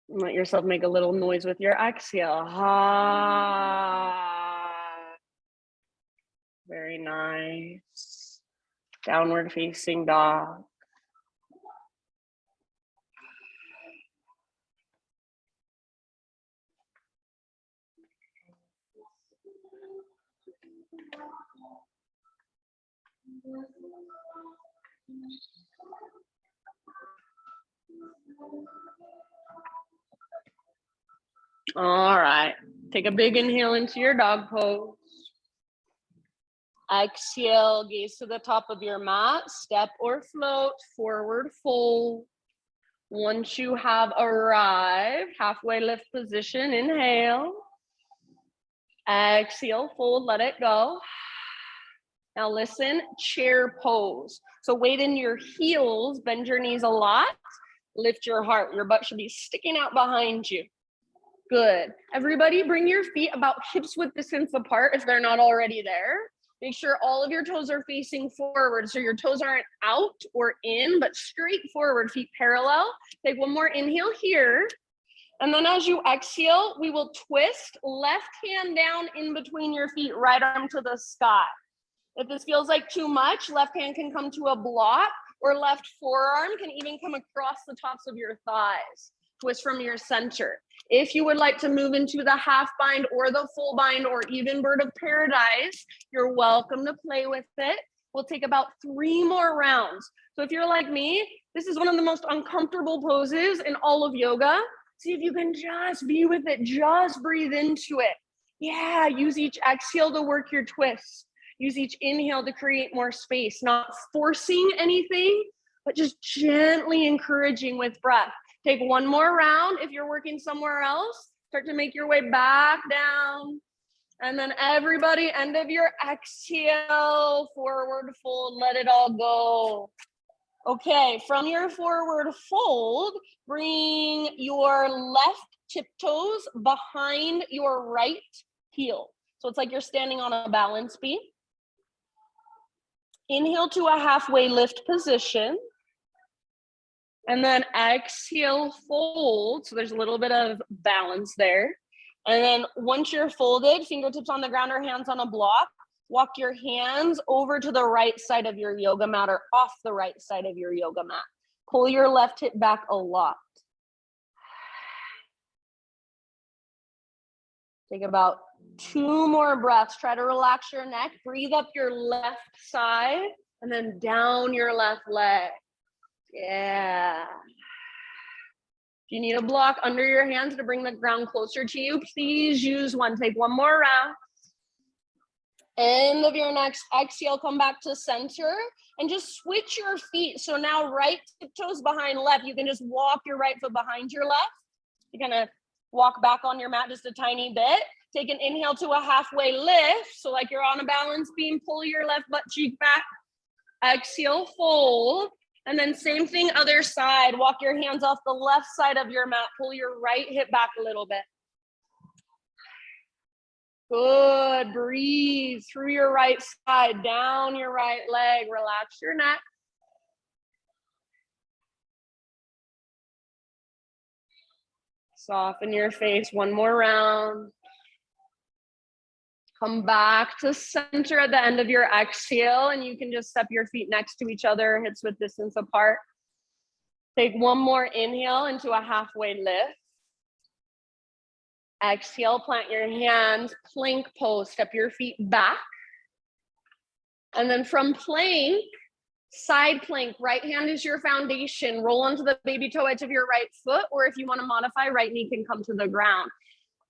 And let yourself make a little noise with your exhale. Ha. Very nice. Downward facing dog. All right, take a big inhale into your dog pose. Exhale, gaze to the top of your mat, step or float, forward fold. Once you have arrived, halfway lift position, inhale. Exhale, fold, let it go. Now listen, chair pose. So weight in your heels, bend your knees a lot, lift your heart. Your butt should be sticking out behind you. Good. Everybody bring your feet about hips width distance apart if they're not already there. Make sure all of your toes are facing forward so your toes aren't out or in, but straight forward, feet parallel. Take one more inhale here. And then as you exhale, we will twist left hand down in between your feet, right arm to the sky. If this feels like too much, left hand can come to a block, or left forearm can even come across the tops of your thighs. Twist from your center. If you would like to move into the half bind or the full bind or even bird of paradise, you're welcome to play with it. We'll take about 3 more rounds. So if you're like me, this is one of the most uncomfortable poses in all of yoga. See if you can just be with it, just breathe into it. Yeah, use each exhale to work your twists. Use each inhale to create more space, not forcing anything, but just gently encouraging with breath. Take 1 more round. If you're working somewhere else, start to make your way back down. And then everybody, end of your exhale, forward fold, let it all go. Okay, from your forward fold, bring your left tiptoes behind your right heel. So it's like you're standing on a balance beam. Inhale to a halfway lift position. And then exhale, fold. So there's a little bit of balance there. And then once you're folded, fingertips on the ground or hands on a block, walk your hands over to the right side of your yoga mat or off the right side of your yoga mat. Pull your left hip back a lot. Take about 2 more breaths. Try to relax your neck. Breathe up your left side and then down your left leg. Yeah. If you need a block under your hands to bring the ground closer to you, please use one. Take 1 more round. End of your next exhale, come back to center and just switch your feet. So now right tiptoes behind left. You can just walk your right foot behind your left. You're gonna walk back on your mat just a tiny bit. Take an inhale to a halfway lift. So like you're on a balance beam, pull your left butt cheek back. Exhale, fold. And then same thing, other side. Walk your hands off the left side of your mat. Pull your right hip back a little bit. Good. Breathe through your right side, down your right leg. Relax your neck. Soften your face. 1 more round. Come back to center at the end of your exhale, and you can just step your feet next to each other, hips width distance apart. Take 1 more inhale into a halfway lift. Exhale, plant your hands, plank pose, step your feet back. And then from plank, side plank, right hand is your foundation. Roll onto the baby toe edge of your right foot, or if you want to modify, right knee can come to the ground.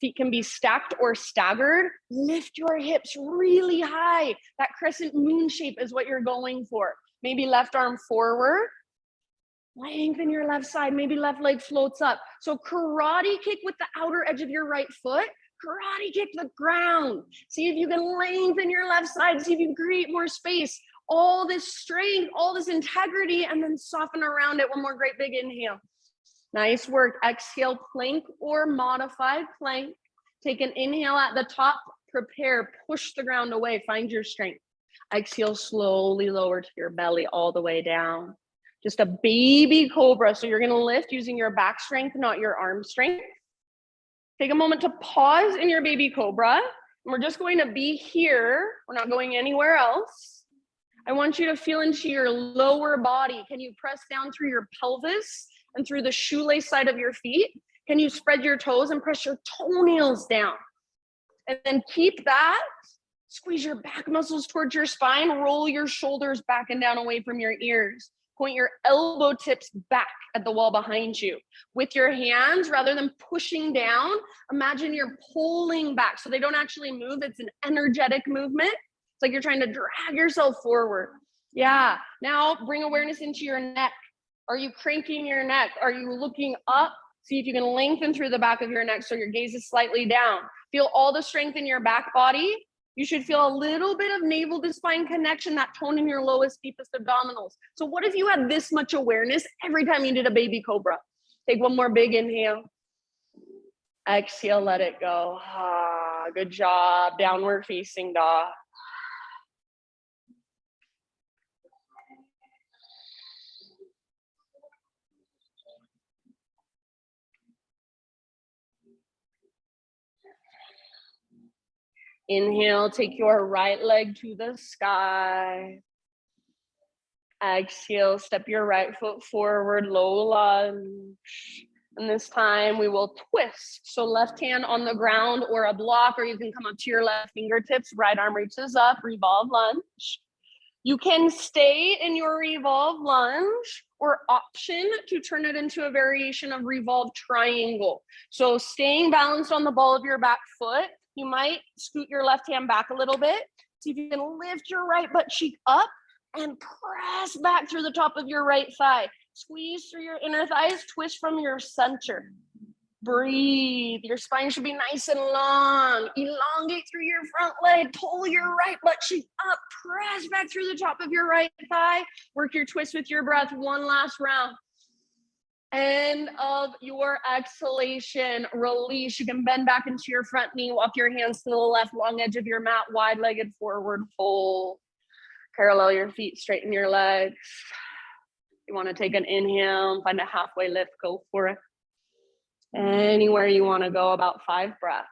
Feet can be stacked or staggered. Lift your hips really high. That crescent moon shape is what you're going for. Maybe left arm forward. Lengthen your left side. Maybe left leg floats up. So karate kick with the outer edge of your right foot. Karate kick the ground. See if you can lengthen your left side. See if you can create more space. All this strength, all this integrity, and then soften around it. 1 more great big inhale. Nice work. Exhale, plank or modified plank. Take an inhale at the top. Prepare. Push the ground away. Find your strength. Exhale, slowly lower to your belly all the way down. Just a baby cobra. So you're going to lift using your back strength, not your arm strength. Take a moment to pause in your baby cobra. And we're just going to be here. We're not going anywhere else. I want you to feel into your lower body. Can you press down through your pelvis and through the shoelace side of your feet? Can you spread your toes and press your toenails down? And then keep that. Squeeze your back muscles towards your spine. Roll your shoulders back and down away from your ears. Point your elbow tips back at the wall behind you. With your hands, rather than pushing down, imagine you're pulling back so they don't actually move. It's an energetic movement. It's like you're trying to drag yourself forward. Yeah. Now bring awareness into your neck. Are you cranking your neck? Are you looking up? See if you can lengthen through the back of your neck so your gaze is slightly down. Feel all the strength in your back body. You should feel a little bit of navel to spine connection, that tone in your lowest, deepest abdominals. So what if you had this much awareness every time you did a baby cobra? Take one more big inhale. Exhale, let it go. Ah, good job. Downward facing dog. Inhale, take your right leg to the sky. Exhale, step your right foot forward, low lunge. And this time we will twist. So left hand on the ground or a block, or you can come up to your left fingertips, right arm reaches up, revolve lunge. You can stay in your revolve lunge or option to turn it into a variation of revolve triangle. So staying balanced on the ball of your back foot, you might scoot your left hand back a little bit. See if you can lift your right butt cheek up and press back through the top of your right thigh. Squeeze through your inner thighs, twist from your center. Breathe. Your spine should be nice and long. Elongate through your front leg. Pull your right butt cheek up. Press back through the top of your right thigh. Work your twist with your breath. One last round. End of your exhalation, release. You can bend back into your front knee, walk your hands to the left long edge of your mat, wide-legged forward fold. Parallel your feet, straighten your legs. You want to take an inhale, find a halfway lift, go for it. Anywhere you want to go, about 5 breaths.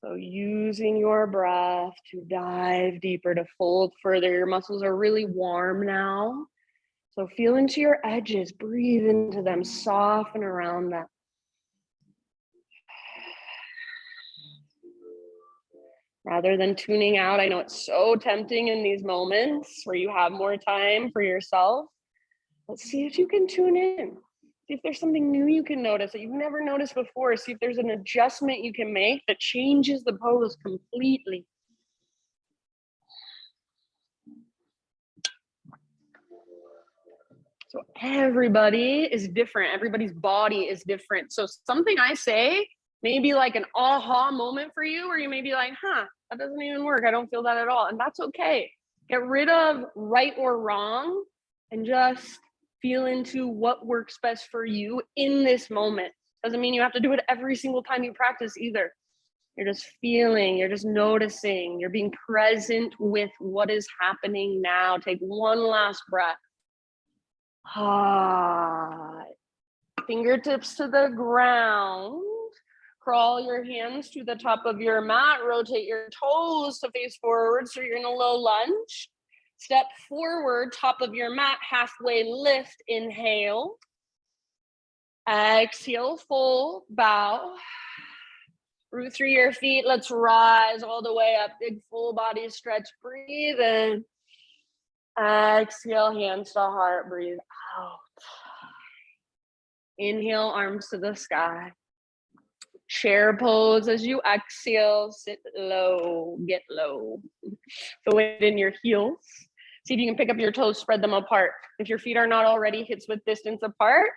So using your breath to dive deeper, to fold further. Your muscles are really warm now. So feel into your edges, breathe into them, soften around them. Rather than tuning out, I know it's so tempting in these moments where you have more time for yourself. Let's see if you can tune in. See if there's something new you can notice that you've never noticed before. See if there's an adjustment you can make that changes the pose completely. So everybody is different. Everybody's body is different. So something I say may be like an aha moment for you, where you may be like, that doesn't even work. I don't feel that at all. And that's okay. Get rid of right or wrong and just feel into what works best for you in this moment. Doesn't mean you have to do it every single time you practice either. You're just feeling, you're just noticing, you're being present with what is happening now. Take one last breath. Fingertips to the ground. Crawl your hands to the top of your mat. Rotate your toes to face forward so you're in a low lunge. Step forward, top of your mat, halfway lift, inhale. Exhale, fold, bow. Root through your feet, let's rise all the way up. Big full body stretch, breathe in. Exhale, hands to heart, breathe out. Inhale, arms to the sky. Chair pose as you exhale, sit low, get low. Feel it in your heels. See if you can pick up your toes, spread them apart. If your feet are not already hips width distance apart,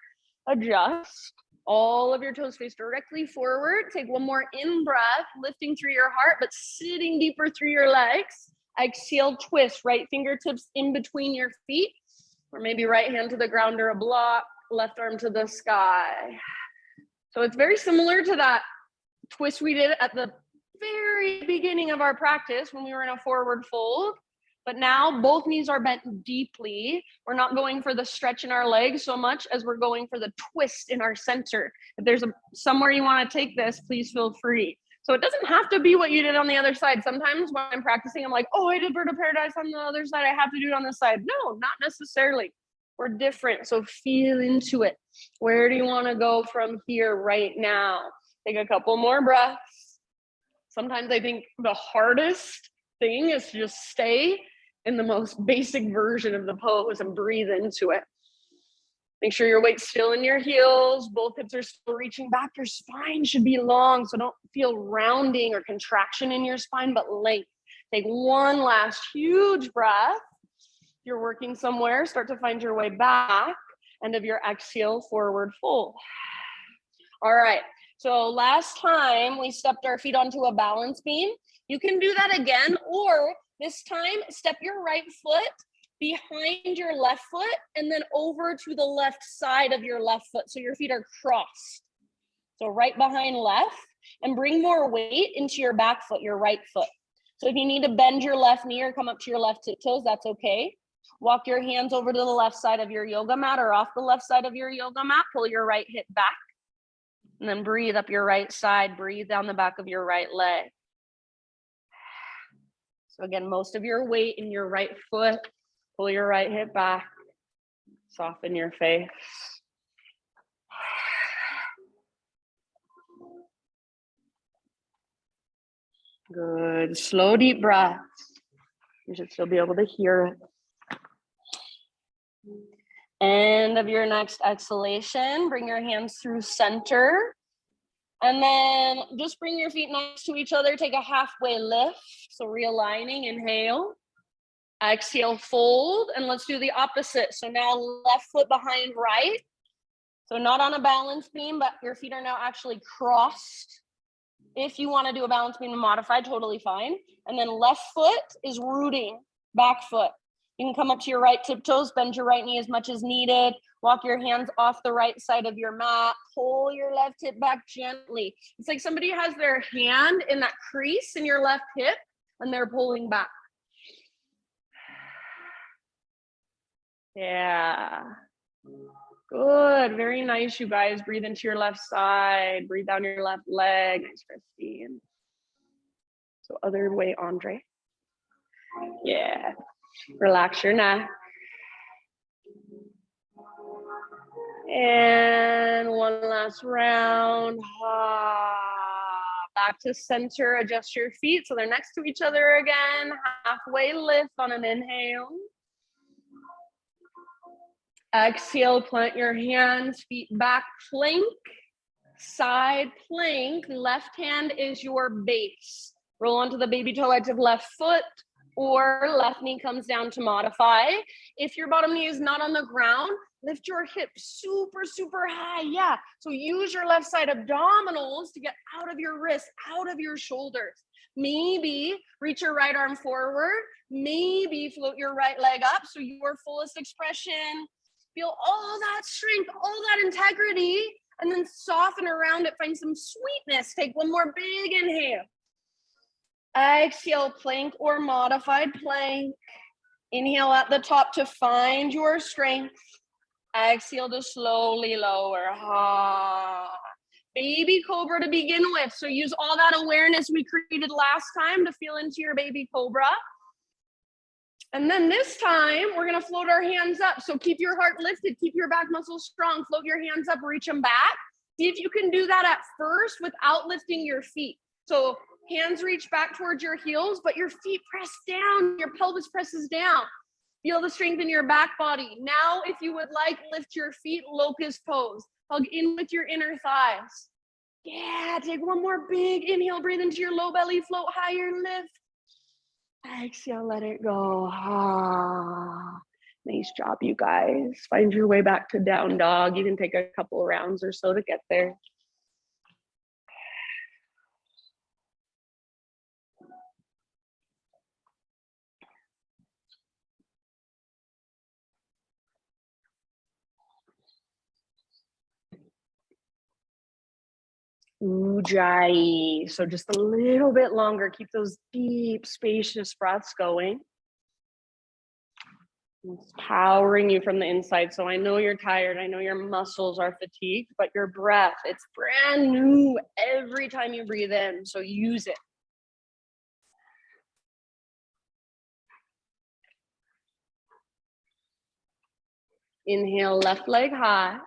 adjust. All of your toes face directly forward. Take one more in breath, lifting through your heart, but sitting deeper through your legs. Exhale, twist, right fingertips in between your feet, or maybe right hand to the ground or a block, left arm to the sky. So it's very similar to that twist we did at the very beginning of our practice when we were in a forward fold. But now both knees are bent deeply. We're not going for the stretch in our legs so much as we're going for the twist in our center. If there's somewhere you want to take this, please feel free. So it doesn't have to be what you did on the other side. Sometimes when I'm practicing, I'm like, oh, I did Bird of Paradise on the other side. I have to do it on this side. No, not necessarily. We're different. So feel into it. Where do you want to go from here right now? Take a couple more breaths. Sometimes I think the hardest thing is to just stay in the most basic version of the pose and breathe into it. Make sure your weight's still in your heels. Both hips are still reaching back. Your spine should be long, so don't feel rounding or contraction in your spine, but length. Take one last huge breath. If you're working somewhere, start to find your way back. End of your exhale, forward fold. All right, so last time we stepped our feet onto a balance beam. You can do that again, or this time step your right foot behind your left foot and then over to the left side of your left foot. So your feet are crossed. So right behind left, and bring more weight into your back foot, your right foot. So if you need to bend your left knee or come up to your left tiptoes, that's okay. Walk your hands over to the left side of your yoga mat or off the left side of your yoga mat. Pull your right hip back. And then breathe up your right side. Breathe down the back of your right leg. So again, most of your weight in your right foot. Pull your right hip back. Soften your face. Good. Slow, deep breaths. You should still be able to hear it. End of your next exhalation. Bring your hands through center. And then just bring your feet next to each other. Take a halfway lift. So realigning, inhale. Exhale, fold. And let's do the opposite. So now left foot behind right. So not on a balance beam, but your feet are now actually crossed. If you want to do a balance beam modified, totally fine. And then left foot is rooting, back foot. You can come up to your right tiptoes, bend your right knee as much as needed. Walk your hands off the right side of your mat. Pull your left hip back gently. It's like somebody has their hand in that crease in your left hip and they're pulling back. Yeah. Good. Very nice, you guys. Breathe into your left side. Breathe down your left leg. Nice, Christine. So other way, Andre. Yeah. Relax your neck. And one last round. Back to center. Adjust your feet so they're next to each other again. Halfway lift on an inhale. Exhale, plant your hands, feet back, plank, side plank. Left hand is your base. Roll onto the baby toe edge of left foot, or left knee comes down to modify. If your bottom knee is not on the ground, lift your hips super, super high. Yeah, so use your left side abdominals to get out of your wrists, out of your shoulders. Maybe reach your right arm forward. Maybe float your right leg up so your fullest expression. Feel all that strength, all that integrity, and then soften around it. Find some sweetness. Take one more big inhale. Exhale, plank or modified plank. Inhale at the top to find your strength. Exhale to slowly lower. Baby Cobra to begin with. So use all that awareness we created last time to feel into your baby Cobra. And then this time, we're gonna float our hands up. So keep your heart lifted, keep your back muscles strong, float your hands up, reach them back. See if you can do that at first without lifting your feet. So hands reach back towards your heels, but your feet press down, your pelvis presses down. Feel the strength in your back body. Now, if you would like, lift your feet, locust pose. Hug in with your inner thighs. Yeah, take one more big inhale, breathe into your low belly, float higher, lift. Exhale, let it go. Nice job, you guys. Find your way back to down dog. You can take a couple rounds or so to get there. Ujjayi. So just a little bit longer. Keep those deep, spacious breaths going. It's powering you from the inside. So I know you're tired. I know your muscles are fatigued, but your breath, it's brand new every time you breathe in. So use it. Inhale, left leg high.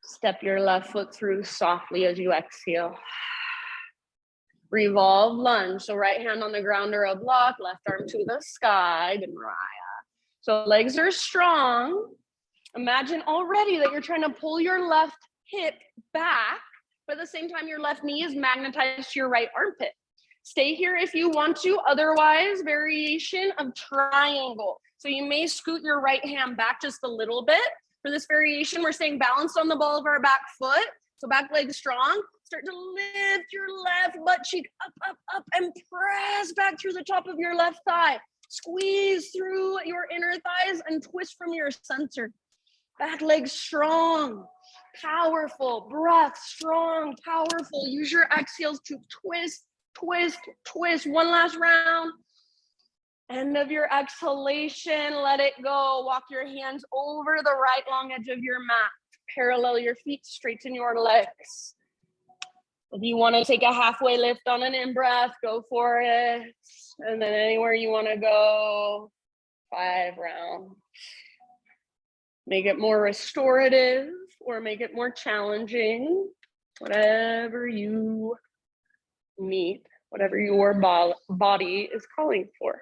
Step your left foot through softly as you exhale. Revolve lunge. So right hand on the ground or a block, left arm to the sky. So legs are strong. Imagine already that you're trying to pull your left hip back, but at the same time, your left knee is magnetized to your right armpit. Stay here if you want to. Otherwise, variation of triangle. So you may scoot your right hand back just a little bit. For this variation, we're staying balanced on the ball of our back foot. So back leg strong. Start to lift your left butt cheek up, up, up, and press back through the top of your left thigh. Squeeze through your inner thighs and twist from your center. Back leg strong, powerful, breath strong, powerful. Use your exhales to twist, twist, twist. One last round. End of your exhalation, let it go. Walk your hands over the right long edge of your mat. Parallel your feet, straighten your legs. If you want to take a halfway lift on an in-breath, go for it. And then anywhere you want to go, 5 rounds. Make it more restorative or make it more challenging, whatever you need, whatever your body is calling for.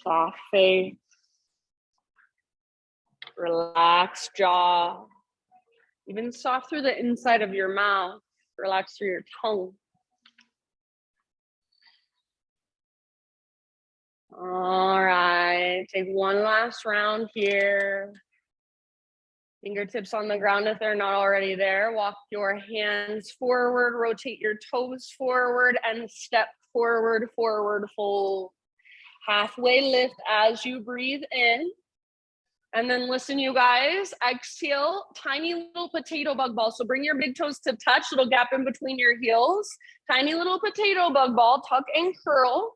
Soft face, relaxed jaw, even soft through the inside of your mouth, relax through your tongue. All right, take one last round here. Fingertips on the ground if they're not already there. Walk your hands forward, rotate your toes forward, and step forward, forward fold. Halfway lift as you breathe in. And then listen, you guys, exhale, tiny little potato bug ball. So bring your big toes to touch, little gap in between your heels. Tiny little potato bug ball, tuck and curl.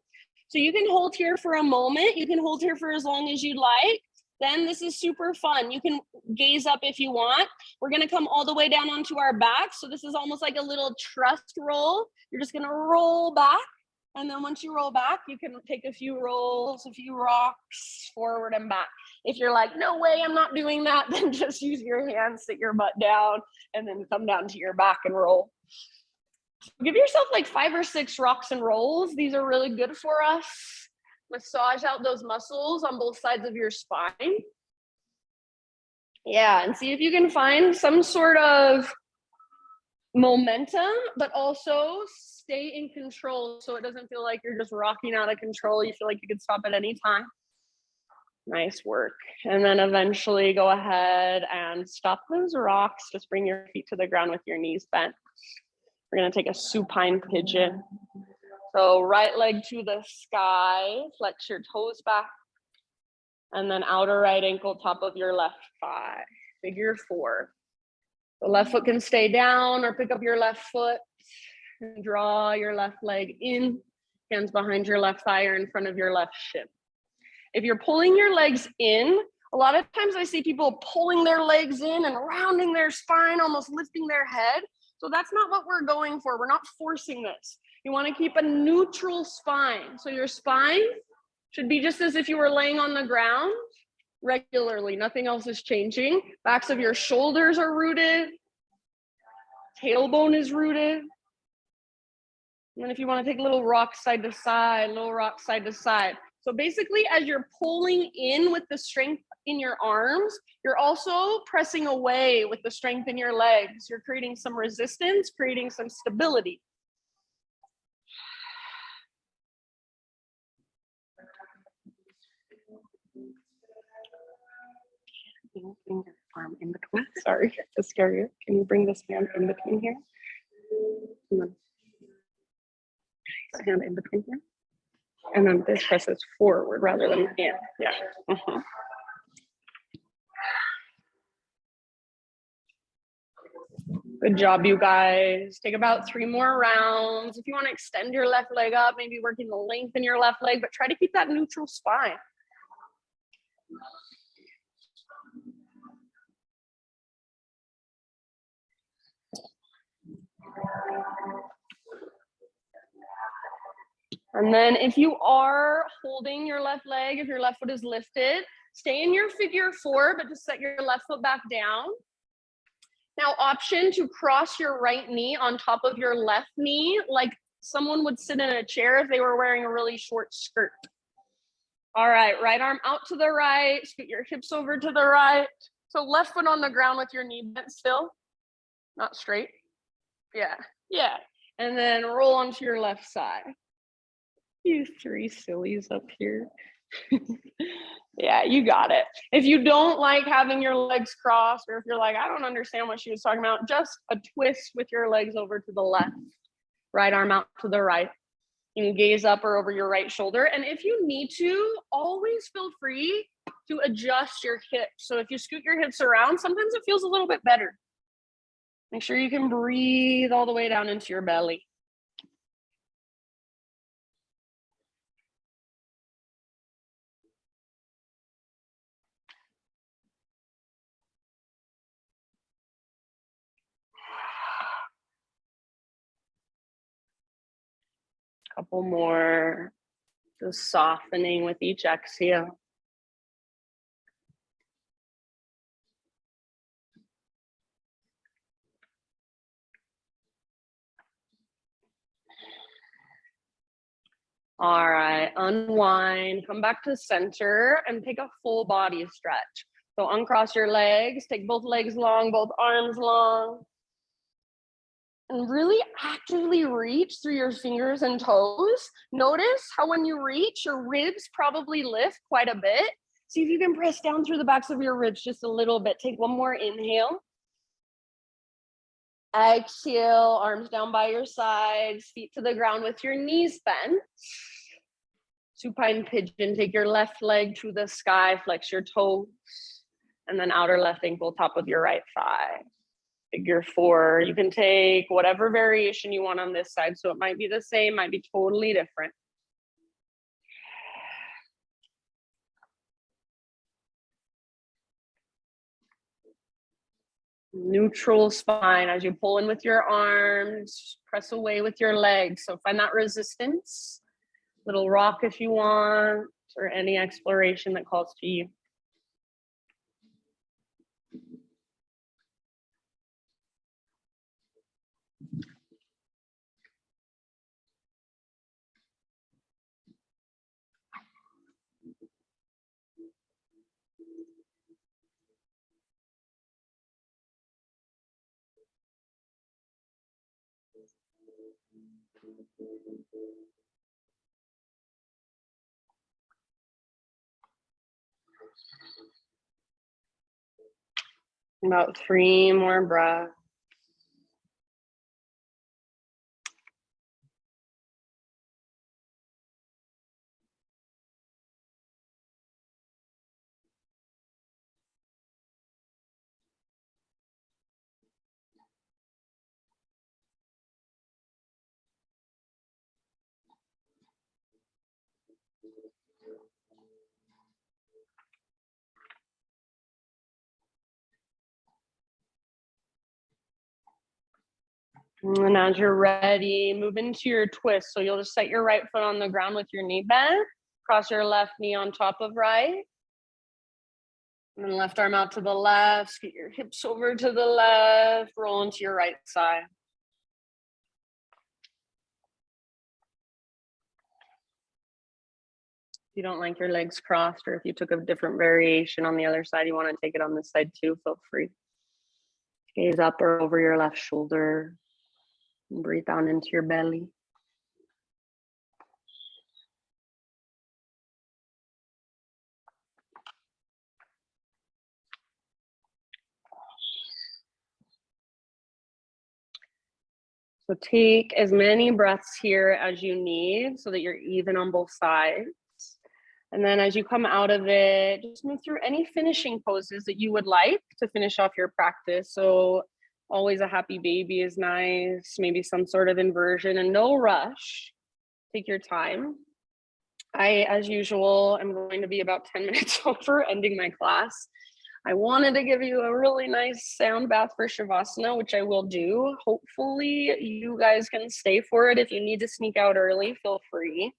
So you can hold here for a moment. You can hold here for as long as you'd like. Then this is super fun. You can gaze up if you want. We're gonna come all the way down onto our back. So this is almost like a little trust roll. You're just gonna roll back. And then once you roll back, you can take a few rolls, a few rocks forward and back. If you're like, no way, I'm not doing that, then just use your hands, sit your butt down, and then come down to your back and roll. Give yourself like 5 or 6 rocks and rolls. These are really good for us. Massage out those muscles on both sides of your spine. Yeah, and see if you can find some sort of momentum, but also stay in control so it doesn't feel like you're just rocking out of control. You feel like you can stop at any time. Nice work. And then eventually go ahead and stop those rocks. Just bring your feet to the ground with your knees bent. We're going to take a supine pigeon. So right leg to the sky, flex your toes back. And then outer right ankle, top of your left thigh. Figure 4. The left foot can stay down or pick up your left foot. And draw your left leg in. Hands behind your left thigh or in front of your left shin. If you're pulling your legs in, a lot of times I see people pulling their legs in and rounding their spine, almost lifting their head. So that's not what we're going for. We're not forcing this. You want to keep a neutral spine. So your spine should be just as if you were laying on the ground regularly. Nothing else is changing. Backs of your shoulders are rooted. Tailbone is rooted. And then if you want to take a little rock side to side, little rock side to side. So basically, as you're pulling in with the strength in your arms, you're also pressing away with the strength in your legs. You're creating some resistance, creating some stability. Bring your arm in between. Sorry to scare you. Can you bring this hand in between here? And then hand in between here. And then this presses forward rather than in. Yeah. Good job, you guys. Take about 3 more rounds. If you want to extend your left leg up, maybe working the length in your left leg, but try to keep that neutral spine. And then if you are holding your left leg, if your left foot is lifted, stay in your figure 4, but just set your left foot back down. Now, option to cross your right knee on top of your left knee, like someone would sit in a chair if they were wearing a really short skirt. All right, right arm out to the right, scoot your hips over to the right. So left foot on the ground with your knee bent still, not straight. Yeah. And then roll onto your left side. You 3 sillies up here. Yeah, you got it. If you don't like having your legs crossed, or if you're like, I don't understand what she was talking about, just a twist with your legs over to the left, right arm out to the right. You can gaze up or over your right shoulder. And if you need to, always feel free to adjust your hips. So if you scoot your hips around, sometimes it feels a little bit better. Make sure you can breathe all the way down into your belly. Couple more, just softening with each exhale. All right, unwind, come back to center and take a full body stretch. So uncross your legs, take both legs long, both arms long. And really actively reach through your fingers and toes. Notice how when you reach, your ribs probably lift quite a bit. See if you can press down through the backs of your ribs just a little bit. Take one more inhale. Exhale, arms down by your sides, feet to the ground with your knees bent. Supine pigeon, take your left leg to the sky, flex your toes, and then outer left ankle, top of your right thigh. Figure 4, you can take whatever variation you want on this side. So it might be the same, might be totally different. Neutral spine as you pull in with your arms, press away with your legs. So find that resistance, little rock if you want, or any exploration that calls to you. About 3 more breaths. And as you're ready, move into your twist. So you'll just set your right foot on the ground with your knee bent, cross your left knee on top of right. And then left arm out to the left, scoot your hips over to the left, roll into your right side. If you don't like your legs crossed, or if you took a different variation on the other side, you want to take it on this side too, feel free. Gaze up or over your left shoulder. And breathe down into your belly. So take as many breaths here as you need so that you're even on both sides. And then as you come out of it, just move through any finishing poses that you would like to finish off your practice. So always a happy baby is nice, maybe some sort of inversion, and no rush. Take your time. I, as usual, am going to be about 10 minutes over ending my class. I wanted to give you a really nice sound bath for Shavasana, which I will do. Hopefully you guys can stay for it. If you need to sneak out early, feel free.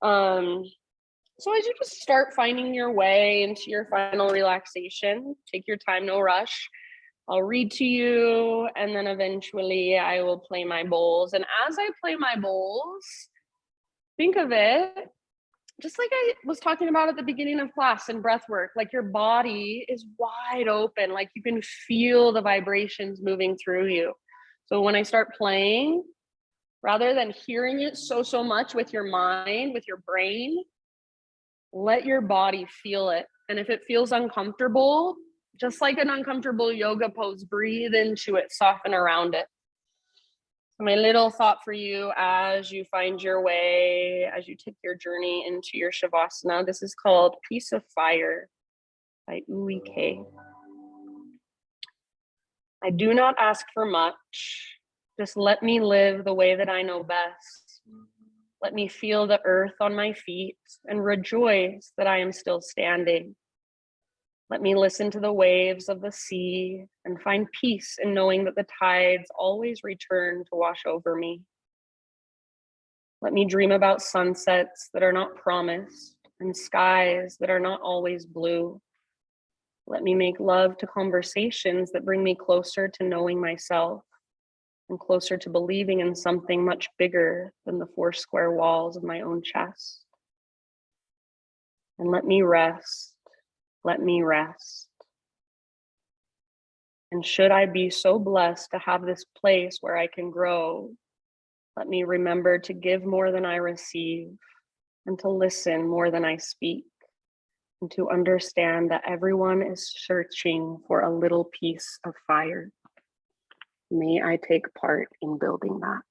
So as you just start finding your way into your final relaxation, take your time, no rush. I'll read to you, and then eventually I will play my bowls. And as I play my bowls, think of it just like I was talking about at the beginning of class and breath work, like your body is wide open, like you can feel the vibrations moving through you. So when I start playing, rather than hearing it so much with your mind, with your brain, let your body feel it. And if it feels uncomfortable, just like an uncomfortable yoga pose, breathe into it, soften around it. My little thought for you as you find your way, as you take your journey into your Shavasana, this is called Piece of Fire by Uwe K. I do not ask for much. Just let me live the way that I know best. Let me feel the earth on my feet and rejoice that I am still standing. Let me listen to the waves of the sea and find peace in knowing that the tides always return to wash over me. Let me dream about sunsets that are not promised and skies that are not always blue. Let me make love to conversations that bring me closer to knowing myself and closer to believing in something much bigger than the four square walls of my own chest. And let me rest. Let me rest. And should I be so blessed to have this place where I can grow, let me remember to give more than I receive and to listen more than I speak and to understand that everyone is searching for a little piece of fire. May I take part in building that.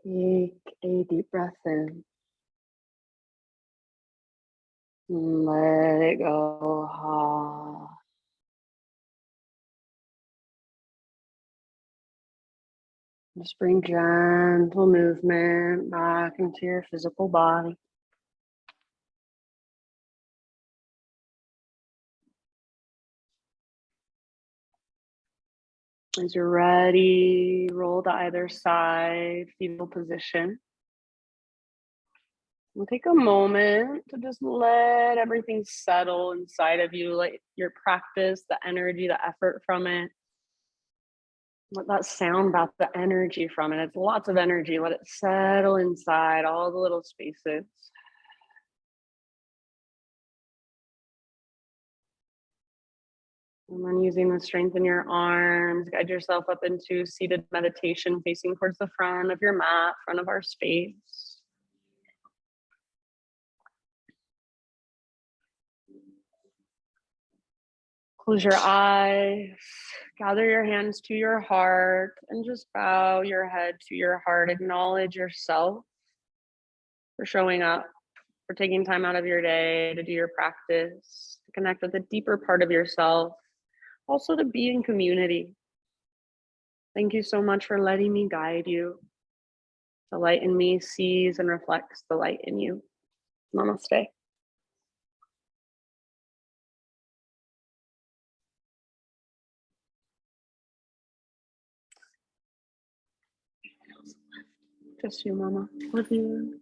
Take a deep breath in. Let it go. Just bring gentle movement back into your physical body. As you're ready, roll to either side, fetal position. We'll take a moment to just let everything settle inside of you, let your practice, the energy, the effort from it. Let that sound about the energy from it. It's lots of energy. Let it settle inside all the little spaces. And then using the strength in your arms, guide yourself up into seated meditation facing towards the front of your mat, front of our space. Close your eyes, gather your hands to your heart, and just bow your head to your heart. Acknowledge yourself for showing up, for taking time out of your day to do your practice, to connect with a deeper part of yourself, also to be in community. Thank you so much for letting me guide you. The light in me sees and reflects the light in you. Namaste. Just you, Mama. Love you.